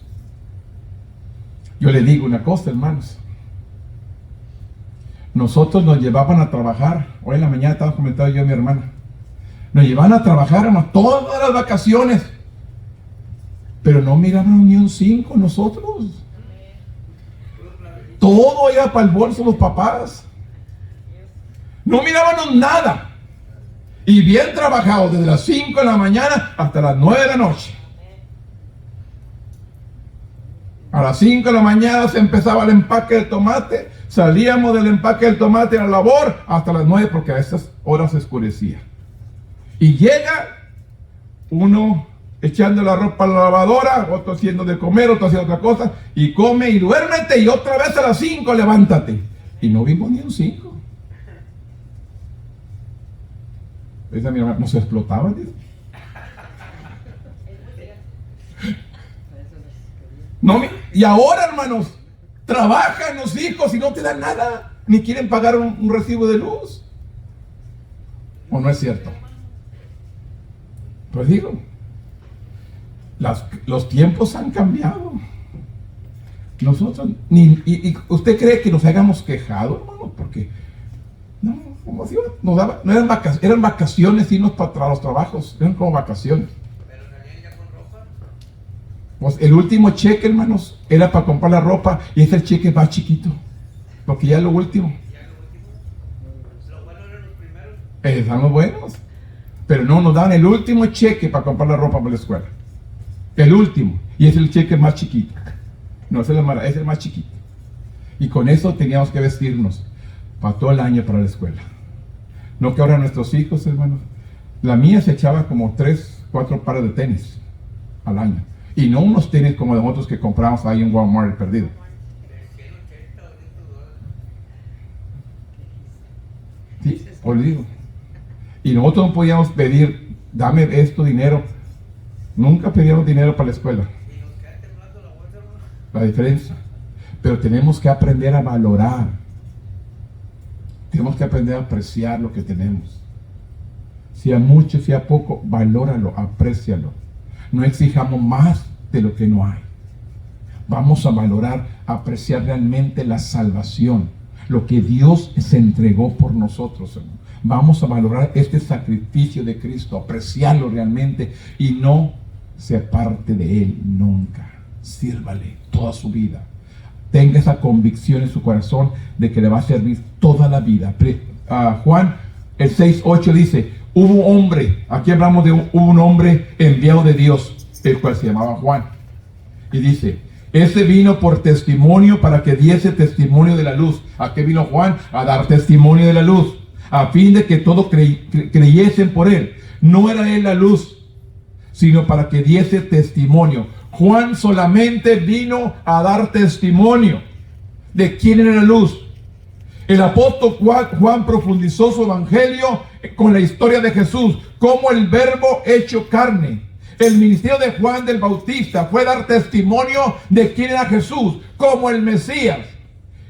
A: Yo le digo una cosa, hermanos. Nosotros nos llevaban a trabajar, hoy en la mañana estaba comentando yo y mi hermana, nos llevaban a trabajar, hermano, todas las vacaciones, pero no miraban ni un 5 nosotros. Todo iba para el bolso de los papás. No mirábamos nada. Y bien trabajado desde las 5 de la mañana hasta las 9 de la noche. A las 5 de la mañana se empezaba el empaque del tomate. Salíamos del empaque del tomate a la labor hasta las 9 porque a esas horas se oscurecía. Y llega uno echando la ropa a la lavadora, otro haciendo de comer, otro haciendo otra cosa, y come y duérmete y otra vez a las 5 levántate. Y no vimos ni un 5. Esa mi hermana nos explotaba, ¿sí? No, y ahora, hermanos, trabajan los hijos y no te dan nada, ni quieren pagar un recibo de luz. ¿O no es cierto? Pues digo, los tiempos han cambiado. Nosotros, y ¿usted cree que nos hayamos quejado, hermano? Porque, no, como si nos daba, no eran vacaciones irnos para los trabajos, eran como vacaciones.
B: ¿Pero salían ya con ropa?
A: Pues el último cheque, hermanos, era para comprar la ropa y ese cheque va chiquito. Porque ya es lo último.
B: Ya lo último. Lo bueno eran los primeros.
A: Están los buenos. Pero no nos dan el último cheque para comprar la ropa para la escuela. El último. Y es el cheque más chiquito. No es es el más chiquito. Y con eso teníamos que vestirnos para todo el año para la escuela. No que ahora nuestros hijos, hermanos. La mía se echaba como 3, 4 pares de tenis al año. Y no unos tenis como de otros que compramos ahí en Walmart perdido.
B: De 180 o $200.
A: Sí, os digo. Y nosotros no podíamos pedir, dame esto dinero. Nunca pedíamos dinero para la escuela.
B: Y nos queda temblando la bolsa, hermano.
A: La diferencia. Pero tenemos que aprender a valorar. Tenemos que aprender a apreciar lo que tenemos. Sea mucho, sea poco, valóralo, aprécialo. No exijamos más de lo que no hay. Vamos a valorar, apreciar realmente la salvación, lo que Dios se entregó por nosotros, hermano. Vamos a valorar este sacrificio de Cristo, apreciarlo realmente y no se aparte de Él nunca. Sírvale toda su vida. Tenga esa convicción en su corazón de que le va a servir toda la vida. Juan, el 6:8 dice, hubo un hombre, aquí hablamos de un hombre enviado de Dios, el cual se llamaba Juan. Y dice, ese vino por testimonio para que diese testimonio de la luz. ¿A qué vino Juan? A dar testimonio de la luz, a fin de que todos creyesen por él. No era él la luz, sino para que diese testimonio. Juan solamente vino a dar testimonio de quién era la luz. El apóstol Juan profundizó su evangelio con la historia de Jesús, como el verbo hecho carne. El ministerio de Juan del Bautista fue dar testimonio de quién era Jesús, como el Mesías.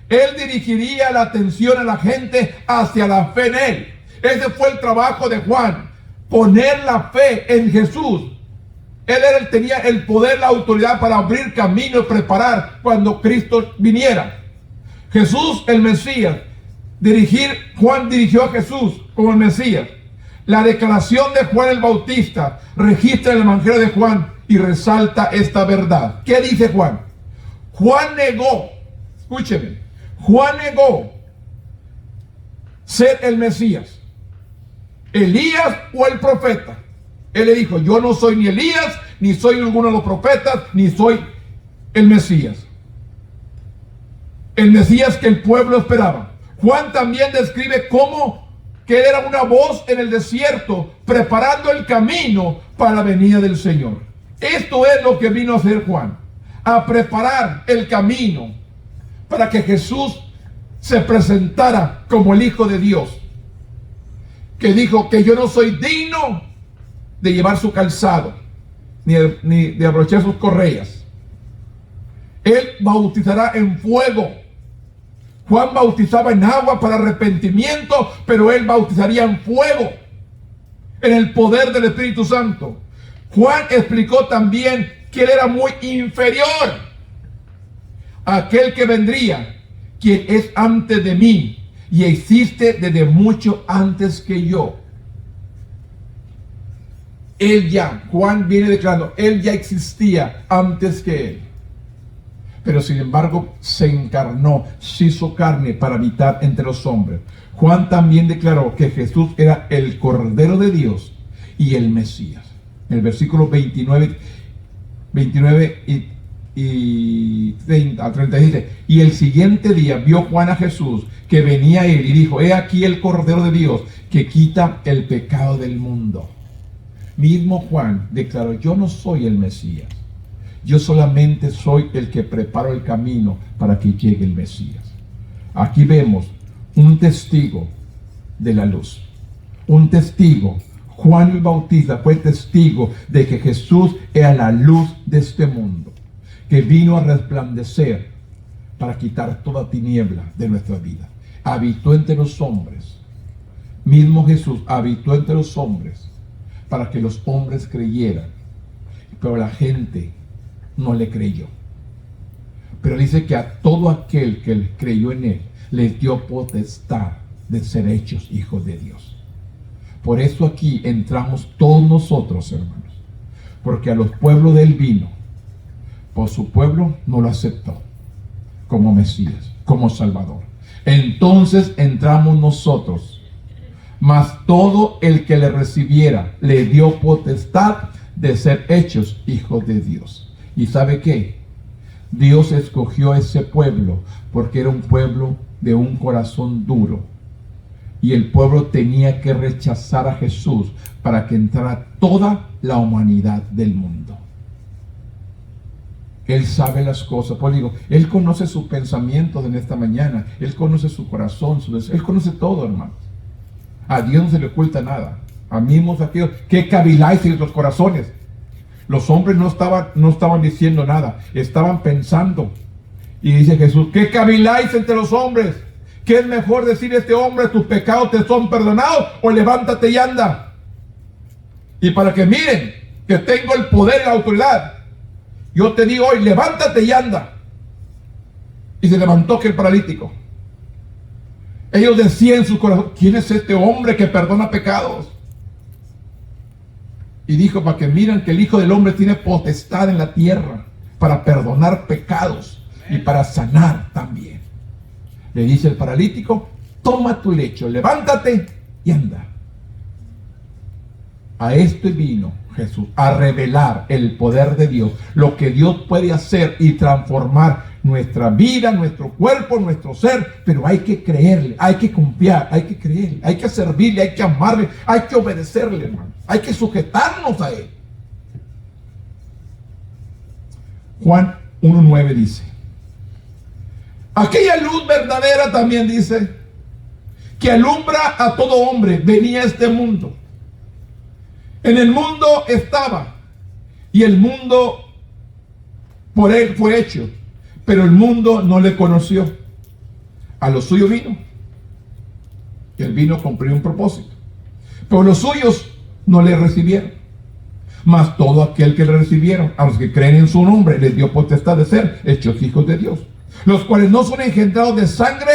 A: Él dirigiría la atención a la gente hacia la fe en él. Ese fue el trabajo de Juan, poner la fe en Jesús. Él tenía el poder, la autoridad para abrir camino y preparar cuando Cristo viniera. Jesús, el Mesías, Juan dirigió a Jesús como el Mesías. La declaración de Juan el Bautista registra el evangelio de Juan y resalta esta verdad. ¿Qué dice Juan? Juan negó, escúcheme, Juan negó ser el Mesías, Elías o el profeta. Él le dijo, yo no soy ni Elías, ni soy ninguno de los profetas, ni soy el Mesías. El Mesías que el pueblo esperaba. Juan también describe cómo que él era una voz en el desierto, preparando el camino para la venida del Señor. Esto es lo que vino a hacer Juan, a preparar el camino para que Jesús se presentara como el Hijo de Dios, que dijo que yo no soy digno de llevar su calzado, ni de abrochar sus correas. Él bautizará en fuego. Juan bautizaba en agua para arrepentimiento, pero él bautizaría en fuego, en el poder del Espíritu Santo. Juan explicó también que él era muy inferior a aquel que vendría, quien es antes de mí y existe desde mucho antes que yo. Juan viene declarando, él ya existía antes que él. Pero sin embargo se encarnó, se hizo carne para habitar entre los hombres. Juan también declaró que Jesús era el Cordero de Dios y el Mesías. En el versículo 29 y 30 dice, y el siguiente día vio Juan a Jesús que venía a él y dijo, he aquí el Cordero de Dios que quita el pecado del mundo. Mismo Juan declaró, yo no soy el Mesías, yo solamente soy el que preparo el camino para que llegue el Mesías. Aquí vemos un testigo de la luz, un testigo. Juan el Bautista fue testigo de que Jesús era la luz de este mundo, que vino a resplandecer para quitar toda tiniebla de nuestra vida. Habitó entre los hombres. Mismo Jesús habitó entre los hombres para que los hombres creyeran, pero la gente no le creyó. Pero dice que a todo aquel que creyó en él, les dio potestad de ser hechos hijos de Dios. Por eso aquí entramos todos nosotros, hermanos, porque a los pueblos de él vino, por su pueblo no lo aceptó como Mesías, como Salvador. Entonces entramos nosotros, mas todo el que le recibiera le dio potestad de ser hechos hijos de Dios. ¿Y sabe qué? Dios escogió ese pueblo porque era un pueblo de un corazón duro. Y el pueblo tenía que rechazar a Jesús para que entrara toda la humanidad del mundo. Él sabe las cosas. Pues digo, Él conoce sus pensamientos en esta mañana. Él conoce su corazón, Él conoce todo, hermanos. A Dios no se le oculta nada. A mismos aquellos que caviláis en nuestros corazones. Los hombres no estaban diciendo nada, estaban pensando. Y dice Jesús, ¿qué caviláis entre los hombres? ¿Qué es mejor decir a este hombre, tus pecados te son perdonados, o levántate y anda? Y para que miren que tengo el poder y la autoridad, yo te digo hoy, levántate y anda. Y se levantó aquel paralítico. Ellos decían en su corazón, ¿quién es este hombre que perdona pecados? Y dijo, para que miren que el Hijo del Hombre tiene potestad en la tierra para perdonar pecados y para sanar también. Le dice el paralítico, toma tu lecho, levántate y anda. A esto vino Jesús, a revelar el poder de Dios, lo que Dios puede hacer y transformar nuestra vida, nuestro cuerpo, nuestro ser. Pero hay que creerle, hay que confiar, hay que creerle, hay que servirle, hay que amarle, hay que obedecerle, hermano. Hay que sujetarnos a Él. Juan 1:9 dice, aquella luz verdadera, también dice, que alumbra a todo hombre, venía a este mundo. En el mundo estaba, y el mundo por Él fue hecho, pero el mundo no le conoció. A lo suyo vino, y Él vino a cumplir un propósito, pero los suyos no le recibieron. Mas todo aquel que le recibieron, a los que creen en su nombre, les dio potestad de ser hechos hijos de Dios, los cuales no son engendrados de sangre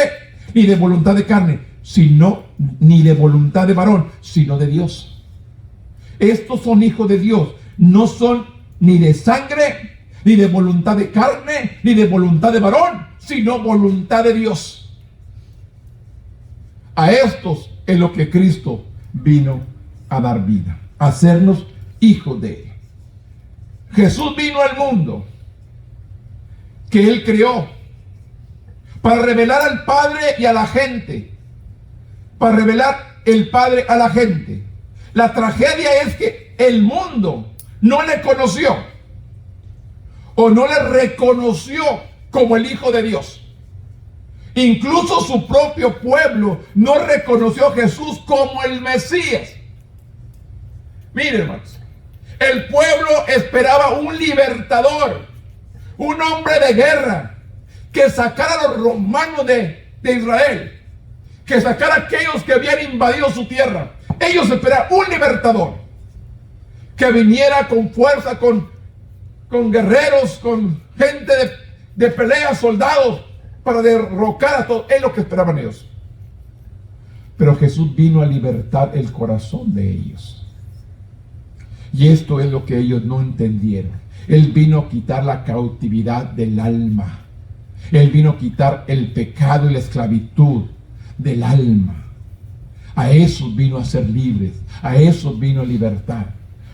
A: ni de voluntad de carne, sino ni de voluntad de varón, sino de Dios. Estos son hijos de Dios, no son ni de sangre, ni de voluntad de carne, ni de voluntad de varón, sino voluntad de Dios. A estos es lo que Cristo vino a dar vida, a hacernos hijos de Él. Jesús vino al mundo que Él creó para revelar al Padre y a la gente, para revelar el Padre a la gente. La tragedia es que el mundo no le conoció o no le reconoció como el Hijo de Dios. Incluso su propio pueblo no reconoció a Jesús como el Mesías. Miren, hermanos, el pueblo esperaba un libertador, un hombre de guerra, que sacara a los romanos de Israel, que sacara a aquellos que habían invadido su tierra. Ellos esperaban un libertador que viniera con fuerza, con guerreros, con gente de pelea, soldados, para derrocar a todos. Es lo que esperaban ellos. Pero Jesús vino a libertar el corazón de ellos. Y esto es lo que ellos no entendieron. Él vino a quitar la cautividad del alma. Él vino a quitar el pecado y la esclavitud del alma. A esos vino a ser libres, a esos vino a libertar.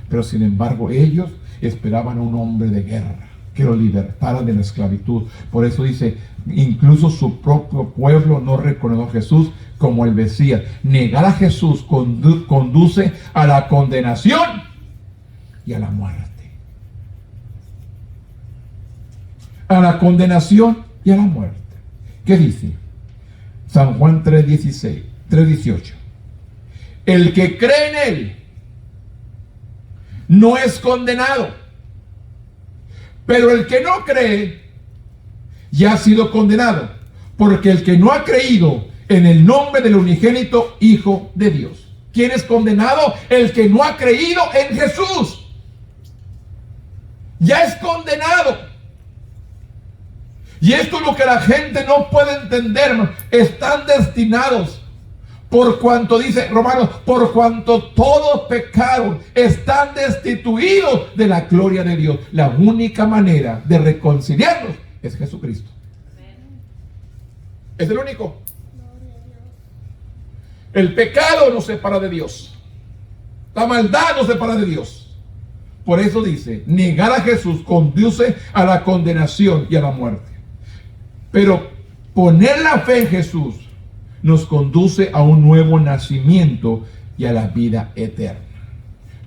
A: Pero sin embargo ellos esperaban a un hombre de guerra que los libertara de la esclavitud. Por eso dice, incluso su propio pueblo no reconoció a Jesús como el Mesías. Negar a Jesús conduce a la condenación y a la muerte. A la condenación y a la muerte. ¿Qué dice? San Juan 3:18. El que cree en Él no es condenado, pero el que no cree ya ha sido condenado, porque el que no ha creído en el nombre del unigénito Hijo de Dios. ¿Quién es condenado? El que no ha creído en Jesús. Ya es condenado. Y esto es lo que la gente no puede entender, hermano. Están destinados, por cuanto dice Romanos, por cuanto todos pecaron, están destituidos de la gloria de Dios. La única manera de reconciliarnos es Jesucristo. Es el único. El pecado nos separa de Dios. La maldad nos separa de Dios. Por eso dice, negar a Jesús conduce a la condenación y a la muerte. Pero poner la fe en Jesús nos conduce a un nuevo nacimiento y a la vida eterna.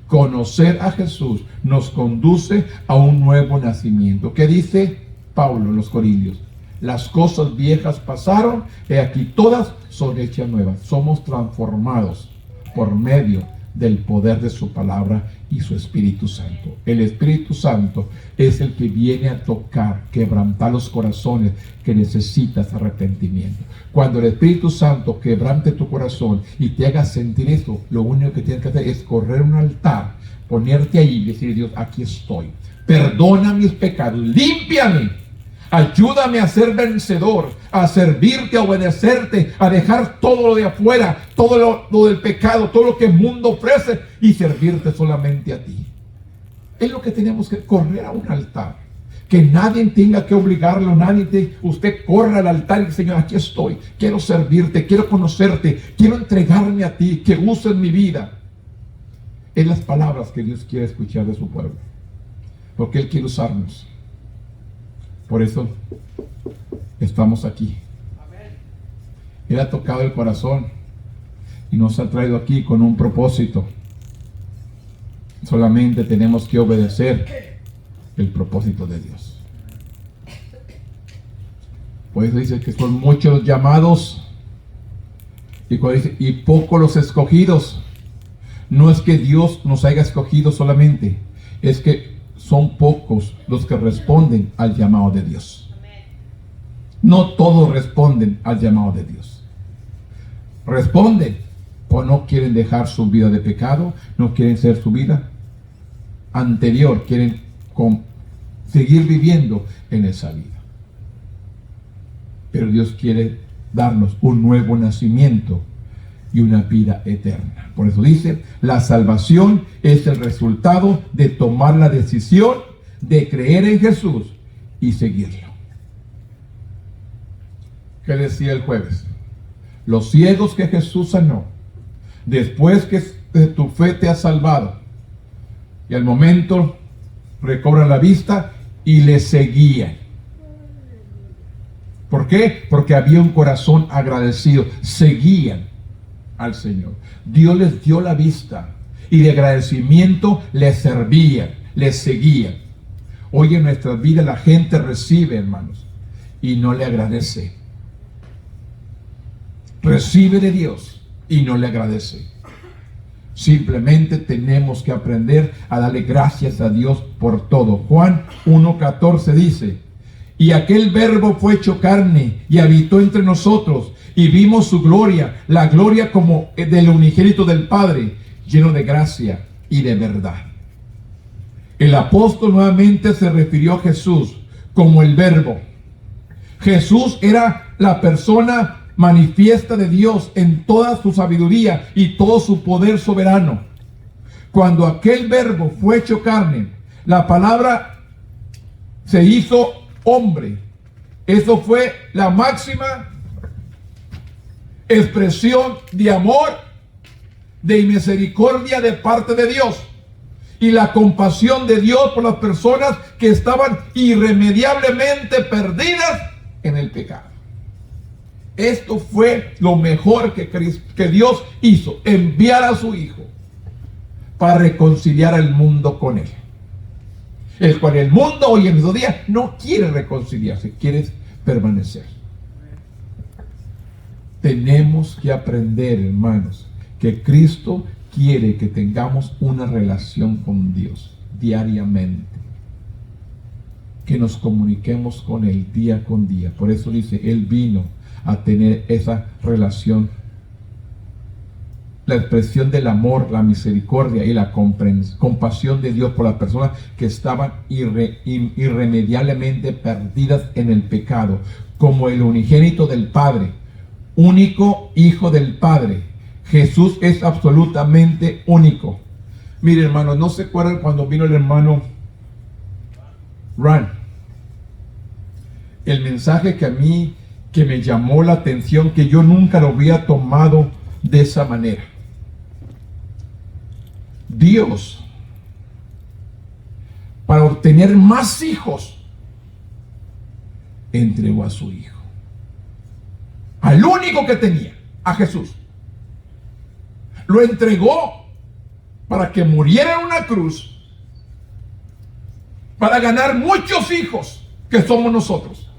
A: Conocer a Jesús nos conduce a un nuevo nacimiento. ¿Qué dice Pablo en los Corintios? Las cosas viejas pasaron, y aquí todas son hechas nuevas. Somos transformados por medio del poder de su palabra y su Espíritu Santo. El Espíritu Santo es el que viene a tocar, quebrantar los corazones que necesitas arrepentimiento. Cuando el Espíritu Santo quebrante tu corazón y te haga sentir eso, lo único que tienes que hacer es correr a un altar, ponerte ahí y decir: Dios, aquí estoy, perdona mis pecados, límpiame, ayúdame a ser vencedor, a servirte, a obedecerte, a dejar todo lo de afuera, todo lo del pecado, todo lo que el mundo ofrece y servirte solamente a ti. Es lo que tenemos que correr a un altar. Que nadie tenga que obligarlo, usted corra al altar y dice: Señor, aquí estoy, quiero servirte, quiero conocerte, quiero entregarme a ti, que uses mi vida. Es las palabras que Dios quiere escuchar de su pueblo, porque Él quiere usarnos. Por eso estamos aquí. Él ha tocado el corazón y nos ha traído aquí con un propósito. Solamente tenemos que obedecer el propósito de Dios. Por eso dice que son muchos los llamados y pocos los escogidos. No es que Dios nos haya escogido solamente, es que son pocos los que responden al llamado de Dios. No todos responden al llamado de Dios. Responden, o no quieren dejar su vida de pecado, no quieren ser su vida anterior, quieren seguir viviendo en esa vida. Pero Dios quiere darnos un nuevo nacimiento y una vida eterna. Por eso dice, la salvación es el resultado de tomar la decisión de creer en Jesús y seguirlo. ¿Qué decía el jueves? Los ciegos que Jesús sanó, después que tu fe te ha salvado, y al momento recobran la vista y le seguían. ¿Por qué? Porque había un corazón agradecido. Seguían al Señor. Dios les dio la vista y de agradecimiento les servían, les seguían. Hoy en nuestra vida la gente recibe, hermanos, y no le agradece. Recibe de Dios y no le agradece. Simplemente tenemos que aprender a darle gracias a Dios por todo. Juan 1:14 dice: y aquel verbo fue hecho carne y habitó entre nosotros, y vimos su gloria, la gloria como del unigénito del Padre, lleno de gracia y de verdad. El apóstol nuevamente se refirió a Jesús como el verbo. Jesús era la persona manifiesta de Dios en toda su sabiduría y todo su poder soberano. Cuando aquel verbo fue hecho carne, la palabra se hizo hombre. Eso fue la máxima expresión de amor, de misericordia de parte de Dios y la compasión de Dios por las personas que estaban irremediablemente perdidas en el pecado. Esto fue lo mejor que Dios hizo, enviar a su Hijo para reconciliar al mundo con Él. El cual el mundo hoy en nuestro día no quiere reconciliarse, quiere permanecer. Tenemos que aprender, hermanos, que Cristo quiere que tengamos una relación con Dios diariamente. Que nos comuniquemos con Él día con día. Por eso dice, Él vino a tener esa relación. La expresión del amor, la misericordia y la compasión de Dios por las personas que estaban irremediablemente perdidas en el pecado, como el unigénito del Padre, único Hijo del Padre. Jesús es absolutamente único. Mire, hermanos, ¿no se acuerdan cuando vino el hermano Ran? El mensaje que a mí, que me llamó la atención, que yo nunca lo había tomado de esa manera. Dios, para obtener más hijos, entregó a su hijo, al único que tenía, a Jesús. Lo entregó para que muriera en una cruz, para ganar muchos hijos, que somos nosotros.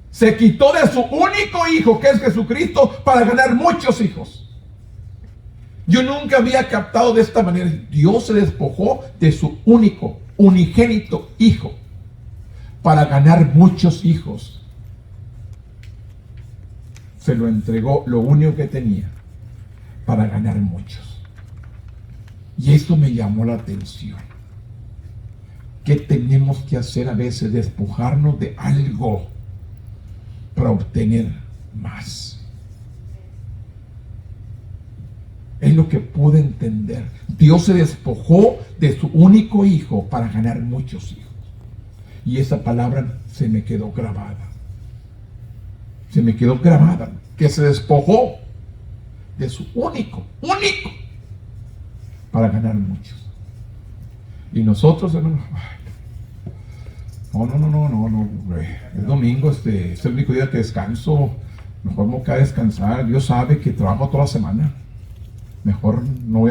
A: Se quitó de su único hijo, que es Jesucristo, para ganar muchos hijos. Yo nunca había captado de esta manera. Dios se despojó de su único, unigénito hijo para ganar muchos hijos. Se lo entregó, lo único que tenía, para ganar muchos. Y esto me llamó la atención. ¿Qué tenemos que hacer a veces? Despojarnos de algo para obtener más. Es lo que pude entender. Dios se despojó de su único hijo para ganar muchos hijos. Y esa palabra se me quedó grabada. Se me quedó grabada. Que se despojó de su único, para ganar muchos. Y nosotros, hermanos, no. El domingo es el único día que descanso. Mejor me queda descansar. Dios sabe que trabajo toda la semana. Mejor no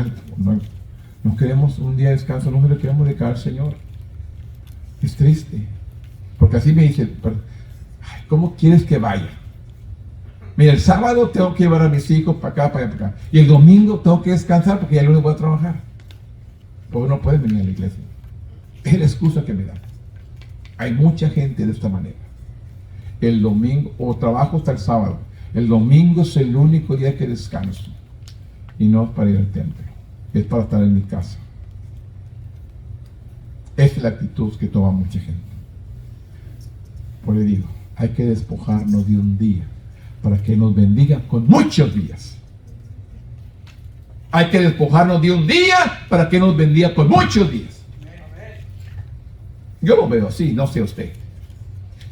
A: queremos un día de descanso, no le queremos dedicar al Señor. Es triste. Porque así me dice, ¿cómo quieres que vaya? Mira, el sábado tengo que llevar a mis hijos para acá, para allá, para acá. Y el domingo tengo que descansar porque ya el lunes voy a trabajar. Porque no pueden venir a la iglesia. Es la excusa que me dan. Hay mucha gente de esta manera. El domingo, o trabajo hasta el sábado. El domingo es el único día que descanso. Y no es para ir al templo. Es para estar en mi casa. Esa es la actitud que toma mucha gente. Por eso digo, hay que despojarnos de un día para que nos bendiga con muchos días. Hay que despojarnos de un día para que nos bendiga con muchos días. Yo lo veo así, no sé usted.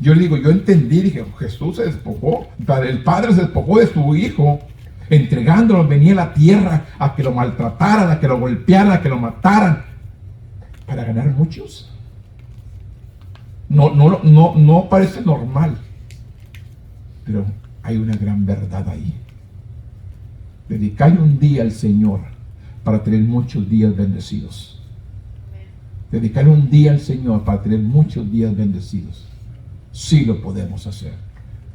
A: Yo le digo, yo entendí, dije, Jesús se despojó, el Padre se despojó de su Hijo, entregándolo, venía a la tierra a que lo maltrataran, a que lo golpearan, a que lo mataran, para ganar muchos. No parece normal, pero hay una gran verdad ahí. Dedicar un día al Señor para tener muchos días bendecidos. Dedicar un día al Señor para tener muchos días bendecidos. Sí lo podemos hacer.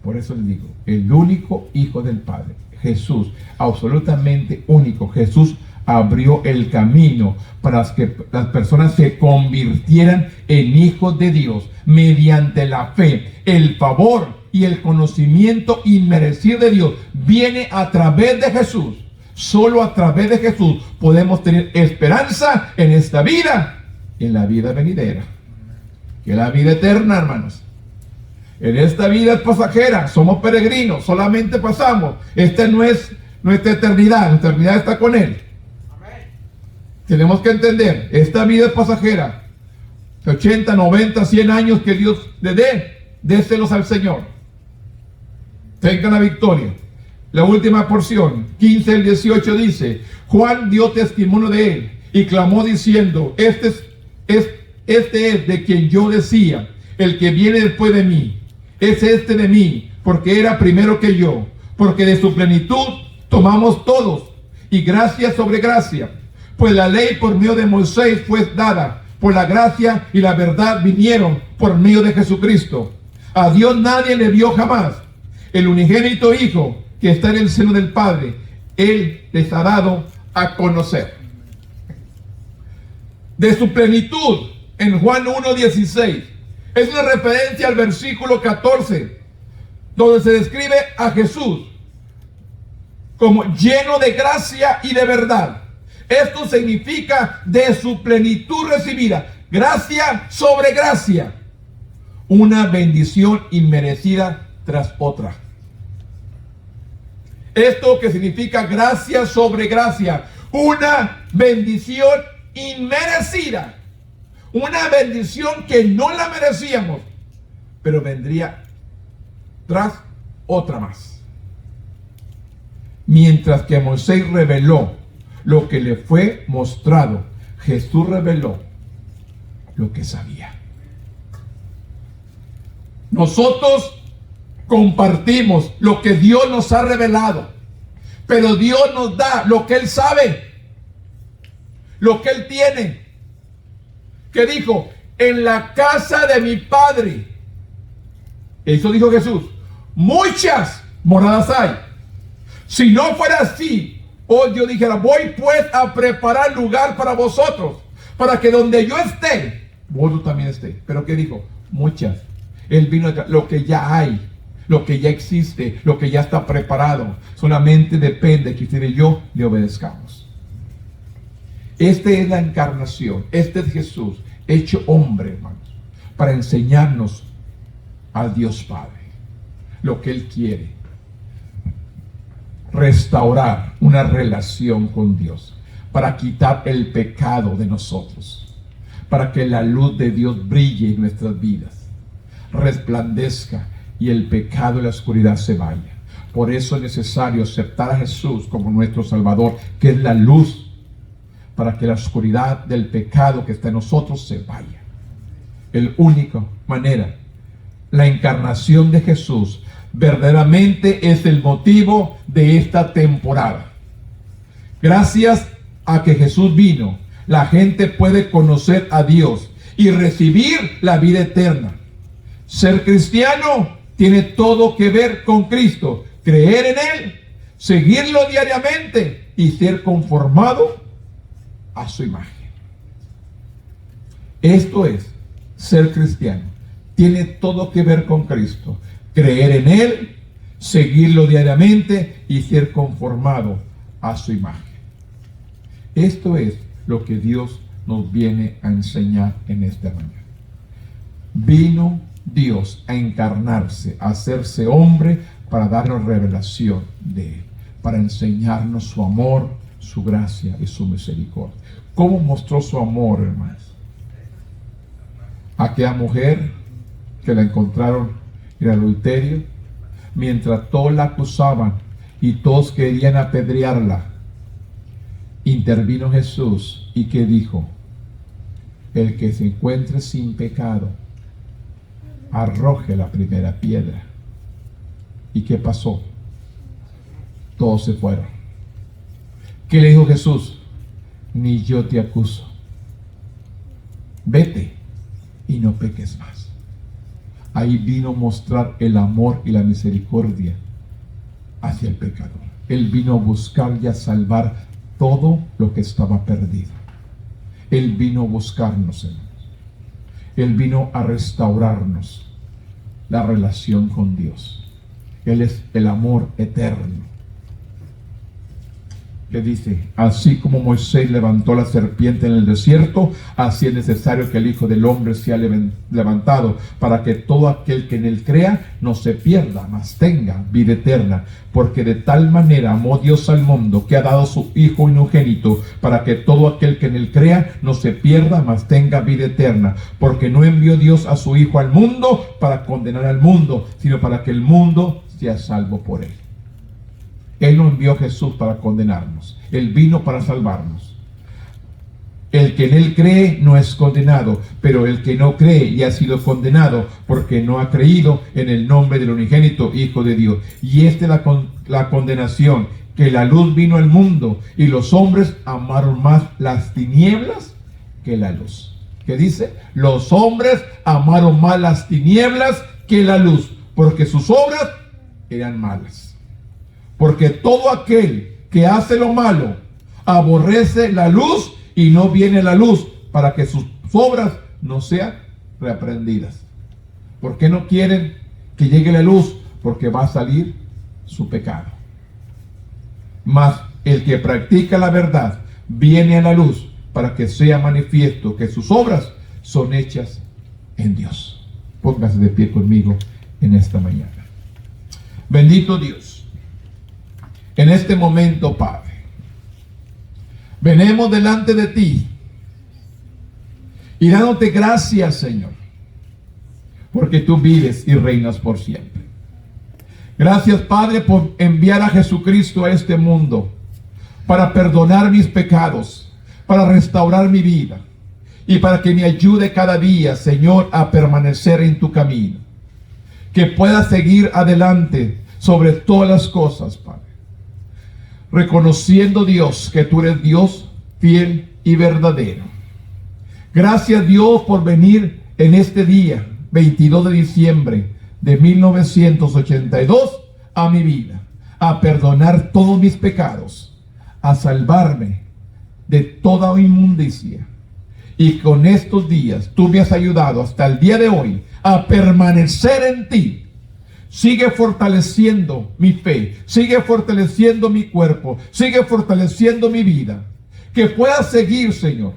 A: Por eso les digo, el único Hijo del Padre, Jesús, absolutamente único. Jesús abrió el camino para que las personas se convirtieran en hijos de Dios mediante la fe. El favor y el conocimiento inmerecido de Dios viene a través de Jesús. Solo a través de Jesús podemos tener esperanza en esta vida y en la vida venidera, que es la vida eterna, hermanos. En esta vida es pasajera, somos peregrinos, solamente pasamos. Esta no es nuestra eternidad está con Él. Amén. Tenemos que entender, esta vida es pasajera. 80, 90, 100 años que Dios le dé, déselos al Señor. Tengan la victoria. La última porción, 15 al 18 dice, Juan dio testimonio de Él y clamó diciendo, este es de quien yo decía, el que viene después de mí. Es este de mí, porque era primero que yo, porque de su plenitud tomamos todos, y gracia sobre gracia. Pues la ley por medio de Moisés fue dada, por la gracia y la verdad vinieron por medio de Jesucristo. A Dios nadie le vio jamás. El unigénito Hijo que está en el seno del Padre, Él les ha dado a conocer. De su plenitud, en Juan 1:16. Es una referencia al versículo 14, donde se describe a Jesús como lleno de gracia y de verdad. Esto significa de su plenitud recibida, gracia sobre gracia, una bendición inmerecida tras otra. Esto que significa gracia sobre gracia, una bendición inmerecida. Una bendición que no la merecíamos, pero vendría tras otra más. Mientras que Moisés reveló lo que le fue mostrado, Jesús reveló lo que sabía. Nosotros compartimos lo que Dios nos ha revelado, pero Dios nos da lo que Él sabe, lo que Él tiene. Que dijo, en la casa de mi Padre, eso dijo Jesús, muchas moradas hay. Si no fuera así, hoy yo dijera, voy pues a preparar lugar para vosotros, para que donde yo esté, vosotros también esté. Pero ¿qué dijo? Muchas. Él vino a lo que ya hay, lo que ya existe, lo que ya está preparado. Solamente depende que usted y yo le obedezcamos. Esta es la encarnación. Este es Jesús, hecho hombre, hermanos, para enseñarnos al Dios Padre lo que Él quiere. Restaurar una relación con Dios, para quitar el pecado de nosotros, para que la luz de Dios brille en nuestras vidas, resplandezca y el pecado y la oscuridad se vaya. Por eso es necesario aceptar a Jesús como nuestro Salvador, que es la luz, para que la oscuridad del pecado que está en nosotros se vaya. La única manera, la encarnación de Jesús, verdaderamente es el motivo de esta temporada. Gracias a que Jesús vino, la gente puede conocer a Dios y recibir la vida eterna. Ser cristiano tiene todo que ver con Cristo. Creer en Él, seguirlo diariamente y ser conformado a su imagen. Esto es ser cristiano. Tiene todo que ver con Cristo. Creer en Él, seguirlo diariamente y ser conformado a su imagen. Esto es lo que Dios nos viene a enseñar en esta mañana. Vino Dios a encarnarse, a hacerse hombre para darnos revelación de Él, para enseñarnos su amor, su gracia y su misericordia. ¿Cómo mostró su amor, hermanos? Aquella mujer que la encontraron en adulterio, mientras todos la acusaban y todos querían apedrearla, intervino Jesús y que dijo: el que se encuentre sin pecado, arroje la primera piedra. ¿Y qué pasó? Todos se fueron. ¿Qué le dijo Jesús? Ni yo te acuso. Vete y no peques más. Ahí vino a mostrar el amor y la misericordia hacia el pecador. Él vino a buscar y a salvar todo lo que estaba perdido. Él vino a buscarnos, hermanos. Él vino a restaurarnos la relación con Dios. Él es el amor eterno. Que dice, así como Moisés levantó la serpiente en el desierto, así es necesario que el Hijo del Hombre sea levantado, para que todo aquel que en él crea no se pierda, mas tenga vida eterna. Porque de tal manera amó Dios al mundo, que ha dado su Hijo unigénito, para que todo aquel que en él crea no se pierda, mas tenga vida eterna. Porque no envió Dios a su Hijo al mundo para condenar al mundo, sino para que el mundo sea salvo por él. Él no envió a Jesús para condenarnos. Él vino para salvarnos. El que en él cree no es condenado, pero el que no cree ya ha sido condenado, porque no ha creído en el nombre del unigénito Hijo de Dios. Y esta es la condenación, que la luz vino al mundo, y los hombres amaron más las tinieblas que la luz. ¿Qué dice? Los hombres amaron más las tinieblas que la luz, porque sus obras eran malas. Porque todo aquel que hace lo malo aborrece la luz y no viene la luz, para que sus obras no sean reprendidas. ¿Por qué no quieren que llegue la luz? Porque va a salir su pecado. Mas el que practica la verdad viene a la luz, para que sea manifiesto que sus obras son hechas en Dios. Póngase de pie conmigo en esta mañana. Bendito Dios. En este momento, Padre, venimos delante de ti y dándote gracias, Señor, porque tú vives y reinas por siempre. Gracias, Padre, por enviar a Jesucristo a este mundo para perdonar mis pecados, para restaurar mi vida y para que me ayude cada día, Señor, a permanecer en tu camino. Que pueda seguir adelante sobre todas las cosas, Padre. Reconociendo, Dios, que tú eres Dios fiel y verdadero. Gracias, Dios, por venir en este día, 22 de diciembre de 1982, a mi vida, a perdonar todos mis pecados, a salvarme de toda inmundicia. Y con estos días, tú me has ayudado hasta el día de hoy a permanecer en ti. Sigue fortaleciendo mi fe, sigue fortaleciendo mi cuerpo, sigue fortaleciendo mi vida. Que pueda seguir, Señor,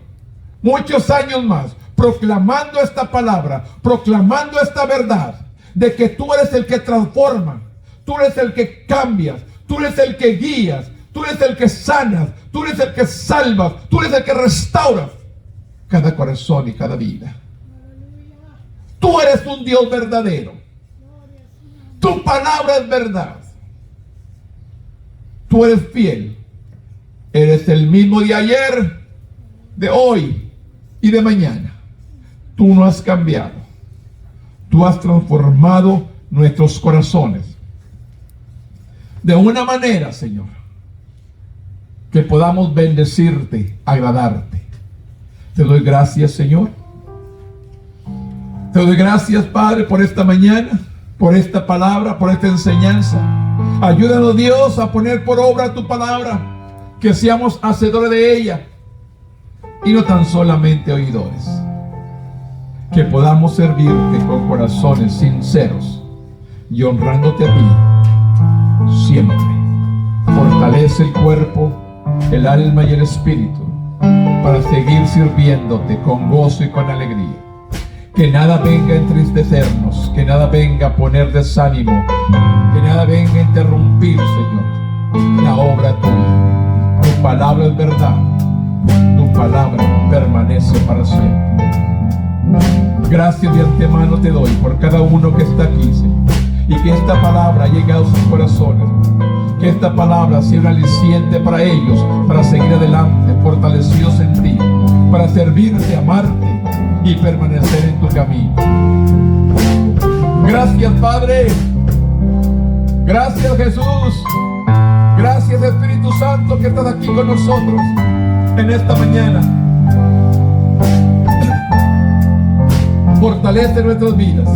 A: muchos años más, proclamando esta palabra, proclamando esta verdad, de que tú eres el que transforma, tú eres el que cambias, tú eres el que guías, tú eres el que sanas, tú eres el que salvas, tú eres el que restauras cada corazón y cada vida. Tú eres un Dios verdadero. Tu palabra es verdad. Tú eres fiel. Eres el mismo de ayer, de hoy y de mañana. Tú no has cambiado. Tú has transformado nuestros corazones de una manera, Señor, que podamos bendecirte, agradarte. Te doy gracias, Señor. Te doy gracias, Padre, por esta mañana, por esta palabra, por esta enseñanza. Ayúdanos, Dios, a poner por obra tu palabra, que seamos hacedores de ella y no tan solamente oidores. Que podamos servirte con corazones sinceros y honrándote a ti siempre. Fortalece el cuerpo, el alma y el espíritu para seguir sirviéndote con gozo y con alegría. Que nada venga a entristecernos, que nada venga a poner desánimo, que nada venga a interrumpir, Señor, la obra tuya. Tu palabra es verdad, tu palabra permanece para siempre. Gracias de antemano te doy por cada uno que está aquí, Señor, y que esta palabra llegue a sus corazones, que esta palabra sea un aliciente para ellos, para seguir adelante, fortalecidos en ti, para servirte, amarte y permanecer en tu camino. Gracias, Padre. Gracias, Jesús. Gracias, Espíritu Santo, que estás aquí con nosotros en esta mañana. Fortalece nuestras vidas.